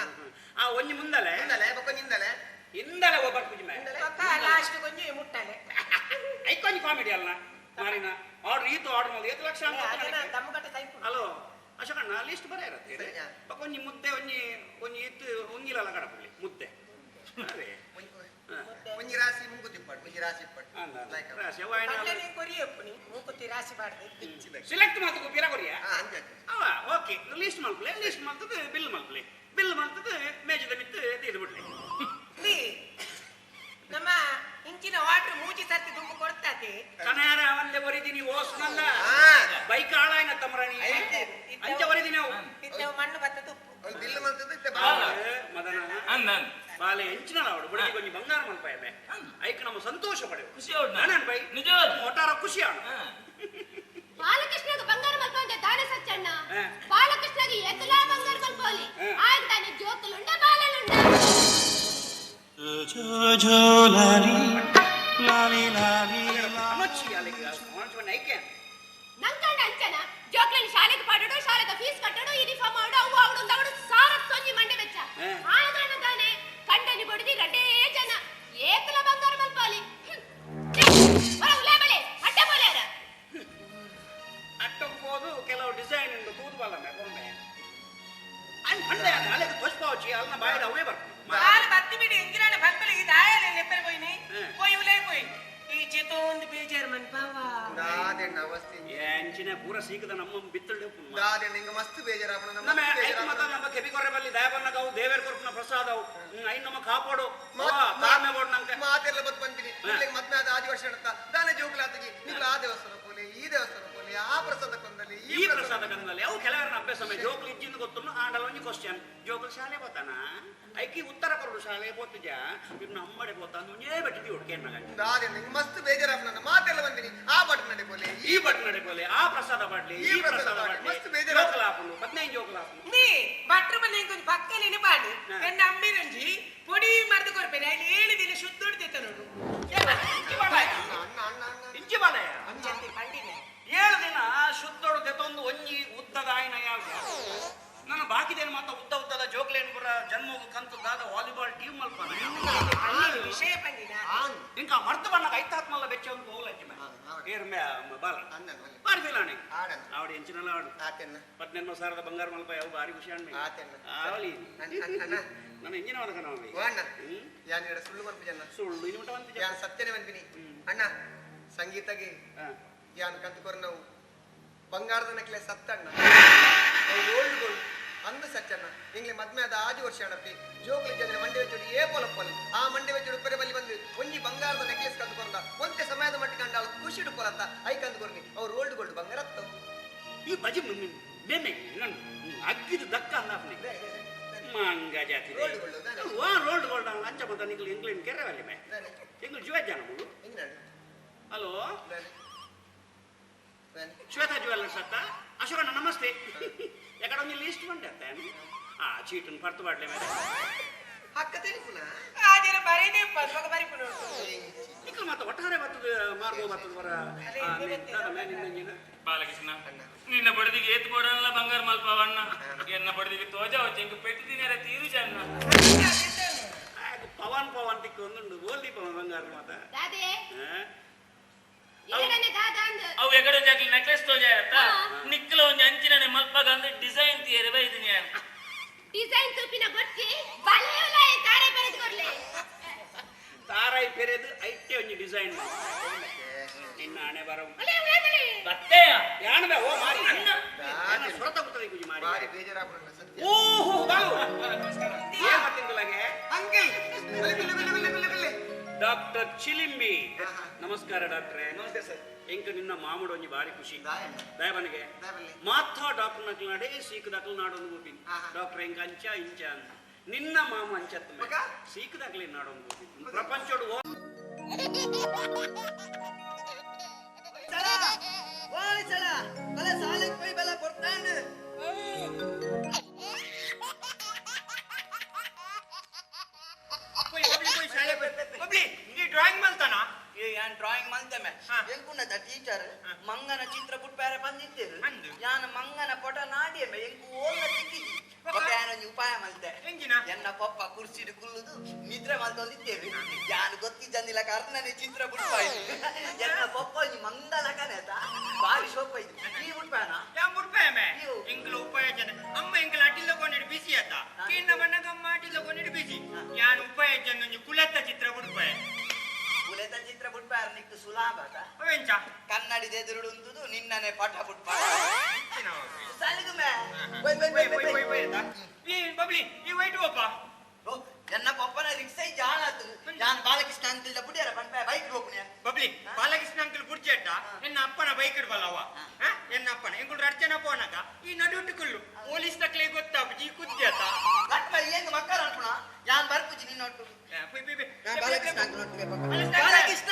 E: ಆ ಒಂಜಿ ಮುಂದಲೆ
A: ಬಕ್ಕ ನಿಂದಲೆ
E: ಇಂದಲೆ ಒಬ್ಬ ಕುಜಿಮೆ
D: ಪಕ್ಕ ಲಾಸ್ಟ್ ಕೊಂಚ ಮುಟ್ಟಲೆ
E: ಐಕೊಂಜಿ ಕಾಮಿಡಿ ಅಲ್ಲ ಮಾರಿನ ಆರ್ಡರ್ ಈತು ಆರ್ಡರ್ ಮಾಡಿ 7 ಲಕ್ಷ
D: ಅದನ್ನ ದಮ್ಮಗಟ್ಟ ಸೈಪು
E: ಹಲೋ ಅಶೋಕಣ್ಣ ಲಿಸ್ಟ್ ಬರ ಇರತ್ತೆ
A: ಸರಿಯಾ?
E: ಒಂಜಿ ಮುದ್ದೆ ಒಂಜಿ ಇತ್ತು ಒಂಗಿಲಲ್ಲ ಕಡಪಲ್ಲಿ ಮುದ್ದೆ ಅದೇ
A: ಒಂಜಿ ರಾಶಿ ಮುಂಗು ತಿಪ್ಪಾಡು ಒಂಜಿ ರಾಶಿ ಇಪ್ಪಾಡು
E: ರಾಶಿ ಅವಾಯ್ನ
D: ಪಂಡನೆ ಕೊರಿಯಪ್ಪು ನೀ ಮೂಕುತ್ತಿ ರಾಶಿ ಬಾಡ್ದೆ
E: ಸೆಲೆಕ್ಟ್ ಮಾಡ್ತು ಬಿರ ಕೊರಿಯ
A: ಅಂಜೆ
E: ಅವ ಓಕೆ ಲಿಸ್ಟ್ ಮಲ್ಪಲೆ ಲಿಸ್ಟ್ ಮಲ್ತದ ಬಿಲ್ ಮಲ್ಪಲೆ ಬಿಲ್ ಮಲ್ತದ ಮೇಜದ ಮಿತ್ತು ತೀದು ಬಿಡ್ಲಿ
D: ನೀ ನಮ್ಮ ಇಂಚಿನ ವಾಟರ್ ಮೂಜಿ ಸರ್ತಿ ತುಂಬ ಕೊಡ್ತಾತೆ
E: ಕನಾರ ಒಂದೇ ಒರಿದಿನಿ ಓಸ್ನಲ್ಲ
A: ಹಾ
E: ಬೈಕ್ ಹಾಳಾಯ್ನ ತಮರಾಣಿ ಅಂಚೆ ಒರಿದಿನಿ ಅವು
D: ಇತ್ತವ ಮಣ್ಣು ಬತ್ತ ತುಪ್ಪು
A: ಒಂದು ಬಿಲ್ಲು ಮಾಡ್ತದೆ
E: ಮದನ
C: ಅಂದ
E: ಬಾಲೆ ಹೆಂಚಿನ ಅವಡು ಬುಡಗಿ ಕೊಂಚ ಬಂಗಾರ ಮಲ್ಪಾಯೆ ಐಕ್ ನಮ್ಮ ಸಂತೋಷ ಪಡೆವು
C: ಖುಷಿ ಅವಡು
E: ನಾನೇನ್ ಬೈ
C: ನಿಜ
E: ಒಟ್ಟಾರ ಖುಷಿ ಆಡು
B: ಬಾಲಕೃಷ್ಣಗೆ ಬಂಗಾರ ಮಲ್ಪಂದೆ ದಾನೆ ಸಚ್ಚಣ್ಣ ಬಾಲಕೃಷ್ಣಗೆ ಎತ್ತಲಾ ಬಂಗಾರ ಮಲ್ಪೋಲಿ ಆಗ ತಾನೆ ಜೋಕುಲುಂಡ ಬಾಲಲುಂಡ
E: ಅನೋಚಿ ಅಲ್ಲಿಗೆ ಮಾನ್ಸವನ್ನ ಐಕೆ
B: ನಂಕಂಡ ಅಂಚನ ಜೋಕ್ಲನ್ ಶಾಲೆಗೆ ಪಾಡೋಡು ಶಾಲೆಗೆ ಫೀಸ್ ಕಟ್ಟೋಡು ಯೂನಿಫಾರ್ಮ್ ಆಡು ಅವು ಅವಡು ಅವಡು ಸಾರತ್ ಸೊಂಜಿ ಮಂಡೆ ಬೆಚ್ಚ ಆಗ ತಾನೆ ಕಂಡನಿ ಬಡಿದಿ ರಡ್ಡೇ ಜನ ಏಕಲ ಬಂಗಾರ ಮಲ್ಪೋಲಿ ಬರ ಉಲೇಬಳೆ ಅಡ್ಡ ಬೋಲ್ಯಾರ
E: ಅಟ್ಟೋದು ಕೆಲವು ಡಿಸೈನ್ ಉಂಟು ತೂದು ಬಲ್ಲ ಕೊಂಡೆ ಅಂಡೆ ಅಲ್ಲಿಗೆ ಧ್ವಜಪಾವಚಿ ಅಲ್ಲ ಬಾಯಿದ ಅವೇ ಬರ್ತದೆ
D: ಕಾಲು ಬತ್ತಿ ಬಿಡಿ ಎಂಜಿನ ಬಂಪಲಿ ದಾಯಲೆ ನೆಪ್ಪರೆ ಹೋಯ್ನಿ ಹೋಯ್ ಉಲೇ ಹೋಯ್ ಈ ಚಿತ್ತು ಒಂದು ಬೇಜಾರು ಮನ್ಪಾವ
A: ದಾದೆಣ್ಣ ಅವಸ್ಥೆ
E: ಎಂಚಿನ ಪೂರ ಸೀಕದ ನಮ್ಮ ಬಿತ್ತಳ್ಳಿ
A: ದಾದೆಣ್ಣ ಹಿಂಗ ಮಸ್ತ್ ಬೇಜಾರಾಪಣ
E: ನಮ್ಮ ಐಕ್ ಮತ ನಮ್ಮ ಕೆಬಿ ಕೊರೆ ಬಲ್ಲಿ ದಯಬನ್ನ ಗೌ ದೇವೇರ್ ಕೊರ್ಪನ ಪ್ರಸಾದ ಅವು ಐ ನಮ್ಮ ಕಾಪಾಡು ಕಾಮೆ ಬೋಡ್ ನಂಗೆ
A: ಮಾತೆಲ್ಲ ಬತ್ ಬಂದಿನಿ ಮತ್ತೆ ಅದು ಆದಿ ವರ್ಷ ಅಂತ ದಾನೆ ಜೋಗ್ಲಾತಗಿ ನೀವು ಆ ದೇವಸ್ಥಾನ ಪೋಲೆ ಈ ದೇವಸ್ಥಾನ ಪೋಲೆ ಆ ಪ್ರಸಾದ ಕೊಂದಲ್ಲಿ
E: ಈ ಪ್ರಸಾದ ಕಂದಲ್ಲಿ ಅವು ಕೆಲವರನ್ನ ಅಭ್ಯಾಸ ಮೇಲೆ ಜೋಕ್ಲಿ ಇಜ್ಜಿಂದ ಗೊತ್ತು ಆಂಡಲ ಒಂಜಿ ಕ್ವಶನ್ ಜೋಕ್ಲಿ ಶಾಲೆ ಬತ್ತಾನ ಐಕಿ ಉತ್ತರ ಕೊರಡು ಶಾಲೆ ಬೋತಿಜ ಇವ್ ನಮ್ಮಡೆ ಬೋತ ನುಂಜೇ ಬೆಟ್ಟಿದಿ ಹುಡ್ಕೇನ
A: ದಾದೆಣ್ಣ ಹಿಂಗ ಮಸ್ತ್ ಬೇಜಾರಾಪಣ ಮಾತೆಲ್ಲ ಬಂದಿನಿ ಆ ಬಟ್ ನಡೆ ಪೋಲೆ
E: ಈ ಬಟ್ ನಡೆ ಬೋಲೆ ಆ ಪ್ರಸಾದ ಬಾಡ್ಲಿ ಈ ಪ್ರಸಾದ ಬಾಡ್ಲಿ
A: ಮಸ್ತ್ ಬೇಜಾರು
E: ಜೋಕಲಾಪನು 15 ಜೋಕಲಾಪನು
D: ನೀ ಭಟ್ರು ಬಲ್ಲಿ ಇಂಕೊಂದು ಪಕ್ಕಲಿನ ಬಾಡಿ ನನ್ನ ಅಮ್ಮಿ ರಂಜಿ ಪೊಡಿ ಮರ್ದು ಕೊರ್ಪೇನೆ ಅಲ್ಲಿ ಹೇಳಿದಿಲ್ಲ ಶುದ್ಧ ಹೊಡ್ದೈತೆ ನೋಡು
A: ಅಣ್ಣ ಅಣ್ಣ ಅಣ್ಣ
E: ಇಂಚಿ ಬಾಲೆ
D: ಅಂಜಂತಿ ಪಂಡಿಗೆ
E: 7 ದಿನ ಶುದ್ಧೋಡು ದೆತೊಂದು ಒಂಜಿ ಉದ್ದದ ಆಯ್ನ ಯಾವ ನನ್ನ ಬಾಕಿದೇನು ಮಾತ್ರ ಉದ್ದದ ಜೋಕ್ಲೇನ್ ಪುರ ಜನ್ಮೋಗ ಕಂತದಾದ ವಾಲಿಬಾಲ್ ಟೀಮ್ ಮಲ್ಪನ
D: ವಿಷಯ ಪಂಡಿನ
E: ಇಂಕ ಮರ್ತು ಬಣ್ಣ ಐತಾತ್ಮಲ್ಲ ಬೆಚ್ಚ ಒಂದು ಹೋಗ್ಲಜ್ಜಿ ಏರ್ ಬಾಲ
A: ಅಣ್ಣ
E: ಮಾಡಿದಿಲ್ಲಾಣೆ
A: ಆಡಣ್ಣ
E: ಆವಡಿ ಎಂಚಿನಲ್ಲ ಆಡು
A: ಆತೆಣ್ಣ
E: 18,000 ಬಂಗಾರ ಮಲ್ಪ ಯಾವ ಬಾರಿ ಖುಷಿ ಅಣ್ಣ
A: ಆತೆಣ್ಣ
E: ಆವಲಿ
A: ಅಣ್ಣ
E: ನನ್ನ ಎಂಜಿನ ವದಕ ನಾವು
A: ಓ ಅಣ್ಣ ಯಾನ್ ಹೇಳ ಸುಳ್ಳು ಮನ್ಪಿಜಣ್ಣ
E: ಸುಳ್ಳು ಇನ್ನು ಮಟ್ಟ ಬಂತಿಜ
A: ಯಾನ್ ಸತ್ಯನೇ ಮನ್ಪಿನಿ ಅಣ್ಣ ಸಂಗೀತಗೆ ಯಾನ್ ಕಂತುಕೊರ್ ನಾವು ಬಂಗಾರದ ನೆಕ್ಲೆಸ್ ಸತ್ತಣ್ಣ ಗೋಲ್ಡ್ ಗೋಲ್ಡ್ ಅಂದು ಸಚ್ಚಣ್ಣ ಇಂಗ್ಲಿ ಮದ್ಮೆ ಆದ ಆಜು ವರ್ಷ ಅಣ್ಣಪ್ಪಿ ಜೋಕ್ಲಿ ಜನ ಮಂಡೆ ವೆಚ್ಚೋಡು ಏ ಪೊಲಪ್ಪಲ್ ಆ ಮಂಡೆ ವೆಚ್ಚೋಡು ಉಪ್ಪರೆ ಬಲ್ಲಿ ಬಂದು ಒಂಜಿ ಬಂಗಾರದ ನೆಕ್ಲೆಸ್ ಕಂದುಕೊಂಡ ಒಂತೆ ಸಮಯದ ಮಟ್ಟಿಗೆ ಕಂಡಾಳ ಖುಷಿ ಪೊಲತ್ತ ಐ ಕಂದುಕೊರ್ನಿ ಅವ್ರು ರೋಲ್ಡ್ ಗೋಲ್ಡ್ ಬಂಗಾರ
E: ಈ ಬಜಿ ಮೇಮೆ ಅಗ್ಗಿದ ದಕ್ಕ ಅಂದಾಪ್ನಿ ಮಂಗ ಜಾತಿ
A: ರೋಲ್ಡ್ ಗೋಲ್ಡ್
E: ವಾ ರೋಲ್ಡ್ ಗೋಲ್ಡ್ ಅಂಚ ಬಂದ ನಿಂಗ್ಲು ಇಂಗ್ಲೆಂಡ್ ಕೆರೆವಲ್ಲಿ ಮೇ ಇಂಗ್ಲು ಜುವೆ ಜನ ಮುಳು ಹಲೋ ಶ್ವೇತಾ ಜ್ಯುವೆಲ್ಲರ್ಸ್ ಅತ್ತ ಅಶೋಕಣ್ಣ ನಮಸ್ತೆ ಎಕಡೆ ಒಂದು ಲಿಸ್ಟ್ ಬಂಟೆ ಆ ಚೀಟನ್ನು ಪರ್ತು ಬಾಡ್ಲೆ ಮೇಲೆ
A: ಹಕ್ಕ ತಿಳಿಪುನ
D: ಆದಿನ ಬರೀನೇ ಪಲ್ಪಕ ಬರಿ ಪುನ
E: ನಿಕ್ಲು ಮತ್ತೆ ಒಟ್ಟಾರೆ ಬರ್ತದ ಮಾರ್ಗೋ ಬರ್ತದ ಬರ
C: ಬಾಲಕೃಷ್ಣ ನಿನ್ನ ಬಡದಿಗೆ ಏತ್ ಕೊಡಲ್ಲ ಬಂಗಾರ ಮಲ್ಪವಣ್ಣ ಎನ್ನ ಬಡದಿಗೆ ತೋಜ వచ్చి ఇంక పెట్టిదినేర తీరు జన్న
E: ಪವನ್ ಪವನ್ ತಿಕ್ಕು ಒಂದುಂಡು ಓಲ್ದಿ ಪವನ್ ಬಂಗಾರ ಮಾತ
B: ದಾದೆ ಎರಡನೇ ದಾದ ಅಂದ
C: ಅವು ಎಗಡೆ ಜಾಗ್ಲಿ ನೆಕ್ಲೆಸ್ ತೋಜಾಯತ್ತ ನಿಕ್ಕಲ ಒಂಜಿ ಅಂಚಿನನೆ ಮಲ್ಪಗ ಅಂದ್ರೆ ಡಿಸೈನ್ ತೀಯರೆ ಬೈದಿನಿ
B: ಡಿಸೈನ್ ತೂಪಿನ ಬಟ್ಟಿ ಬಲೆಯಲಾಯ ತಾರೆ ಬರೆದು ಕೊರ್ಲೆ
E: ತಾರಾಯಿ ಪೆರೆದು ಐಟೆ ಒಂಜಿ ಡಿಸೈನ್ ನಿನ್ನ ಹಣೆ ಬರವು
B: ಒಲೆ ಒಲೆ ಒಲೆ
C: ಬತ್ತೆಯ
E: ಯಾಣಬೆ ಓ ಮಾರಿ ಅಣ್ಣ ಸ್ವರತ ಗುತ್ತದಿ ಕುಜಿ ಮಾಡಿ
A: ಬಾರಿ ಬೇಜಾರಾಪಣ ಸತ್ಯ
E: ಓಹೋ ಬಾವು ಏನ್ ಮತ್ತಿಂದಲಾಗೆ
A: ಅಂಕಲ್ ಬಿಲ್ಲೆ
E: ಡಾಕ್ಟರ್ ಚಿಲಿಂಬಿ ನಮಸ್ಕಾರ ಡಾಕ್ಟ್ರೇ
A: ನಮಸ್ತೆ ಸರ್
E: ಎಂಕ ನಿನ್ನ ಮಾಮೂಡು ಒಂಜಿ ಬಾರಿ ಖುಷಿ
A: ದಾಯಣ್ಣ
E: ದಯಬನಿಗೆ
A: ದಾಯಬಲ್ಲಿ
E: ಮಾತ್ರ ಡಾಕ್ಟರ್ ನಕ್ಲಾಡೆ ಸೀಕ್ ದಕ್ಲು ನಾಡೊಂದು ಹೋಗ್ತೀನಿ ಡಾಕ್ಟರ್ ಎಂಕ ಅಂಚ ಇಂಚ ಅಂತ ನಿನ್ನ ಮಾಮ ಅಂಚತ್ತ
A: ಮಗ?
E: ಸೀಕ್ ದಕ್ಲಿ ನಾಡೊಂದು ಹೋಗ್ತೀನಿ ಪ್ರಪಂಚೋಡು ಡ್ರಾಯಿಂಗ್ ಮಲ್ತಾನ
F: ಯಾನ್ ಡ್ರಾಯಿಂಗ್ ಮಲ್ತಮೆ ಎಂಕುಂಡದ ಟೀಚರ್ ಮಂಗನ ಚಿತ್ರ ಬುಟ್ಟಾರೆ ಬಂದಿದ್ದೇರು ಯಾನ್ ಮಂಗನ ಪೊಟ ನಾಡಿಯಮೆ ಎಂಕು ಓಲ್ಲ ತಿಕ್ಕಿದಿ ಯಾನೊಂದು ಉಪಾಯ ಮಲ್ತೆ ಎನ್ನ ಪಪ್ಪ ಕುರ್ಸಿಡು ಕುಲ್ಲುದು ನಿದ್ರೆ ಮಲ್ತೊಂದಿದ್ದೇವೆ ಯಾನ್ ಗೊತ್ತಿದ್ದಂದಿಲ್ಲ ಕರ್ಣನೆ ಚಿತ್ರ ಬುಟ್ಪಾಯಿ ಎನ್ನ ಪಪ್ಪ ಒಂಜಿ ಮಂಗಲ ಕನೆತ ಬಾರಿ ಶೋಕ ಇದು ನೀ ಬುಟ್ಪಾಯನ
E: ಯಾನ್ ಬುಡ್ಪೇಮೆ ಎಂಕಲ ಉಪಾಯ ಜನ ಅಮ್ಮ ಎಂಕಲ ಅಟಿಲ್ಲ ಕೊಂಡಿಡು ಬಿಸಿ ಅತ್ತ ಕಿನ್ನ ಬಣ್ಣಗಮ್ಮ ಅಟಿಲ್ಲ ಕೊಂಡಿಡು ಬಿಸಿ ಯಾನ್ ಉಪಾಯ ಜನ ಒಂಜಿ ಕುಲತ್ತ ಚಿತ್ರ ಬುಡ್ಪಾಯ
F: ಕುಲೆತ ಚಿತ್ರ ಬುಟ್ಪಾರ ನಿಕ್ಕು ಸುಲಾಭತ
E: ಅವೆಂಚ
F: ಕನ್ನಡಿ ಎದುರುಡುಂತುದು ನಿನ್ನನೆ ಪಟ ಬುಟ್ಪಾರ ಸಲಿಗುಮೆ
E: ಬಬ್ಲಿ ಈ ವೈಟ್ ಒಪ್ಪ
F: ಎನ್ನ ಪಪ್ಪನ ರಿಕ್ಸೈ ಜಾಣಾತು ಯಾನ್ ಬಾಲಕೃಷ್ಣ ಅಂಕಲ್ ಬುಡಿಯಾರ ಪಂಪ ಬೈಕ್ ಹೋಗ್ನೆ
E: ಬಬ್ಲಿ ಬಾಲಕೃಷ್ಣ ಅಂಕಲ್ ಬುಡ್ಚೇಟ ಎನ್ನ ಅಪ್ಪನ ಬೈಕ್ ಇಡ್ಬಲ್ಲವ ಎನ್ನ ಅಪ್ಪನ ಎಂಗುಳು ಅರ್ಚನ ಪೋನಕ ಈ ನಡುಟುಕುಳ್ಳು ಪೊಲೀಸ್ ತಕ್ಲೆ ಗೊತ್ತಾಪು ಈ ಕುದ್ಯಾತ
F: ಲಟ್ಟ ಏಂಗ ಮಕ್ಕಳ ಅನ್ಪುಣ ಯಾನ್ ಬರ್ಪುಜಿ ನೋಡ್ತು
E: ಪುಯ್ ಪುಯ್ ಪುಯ್.
F: ಬಾಲಕೃಷ್ಣ ಅಂತ ನೋಡ್ತೇವೆ
E: ಬಾಲಕೃಷ್ಣ.
F: ಬಾಲಕೃಷ್ಣ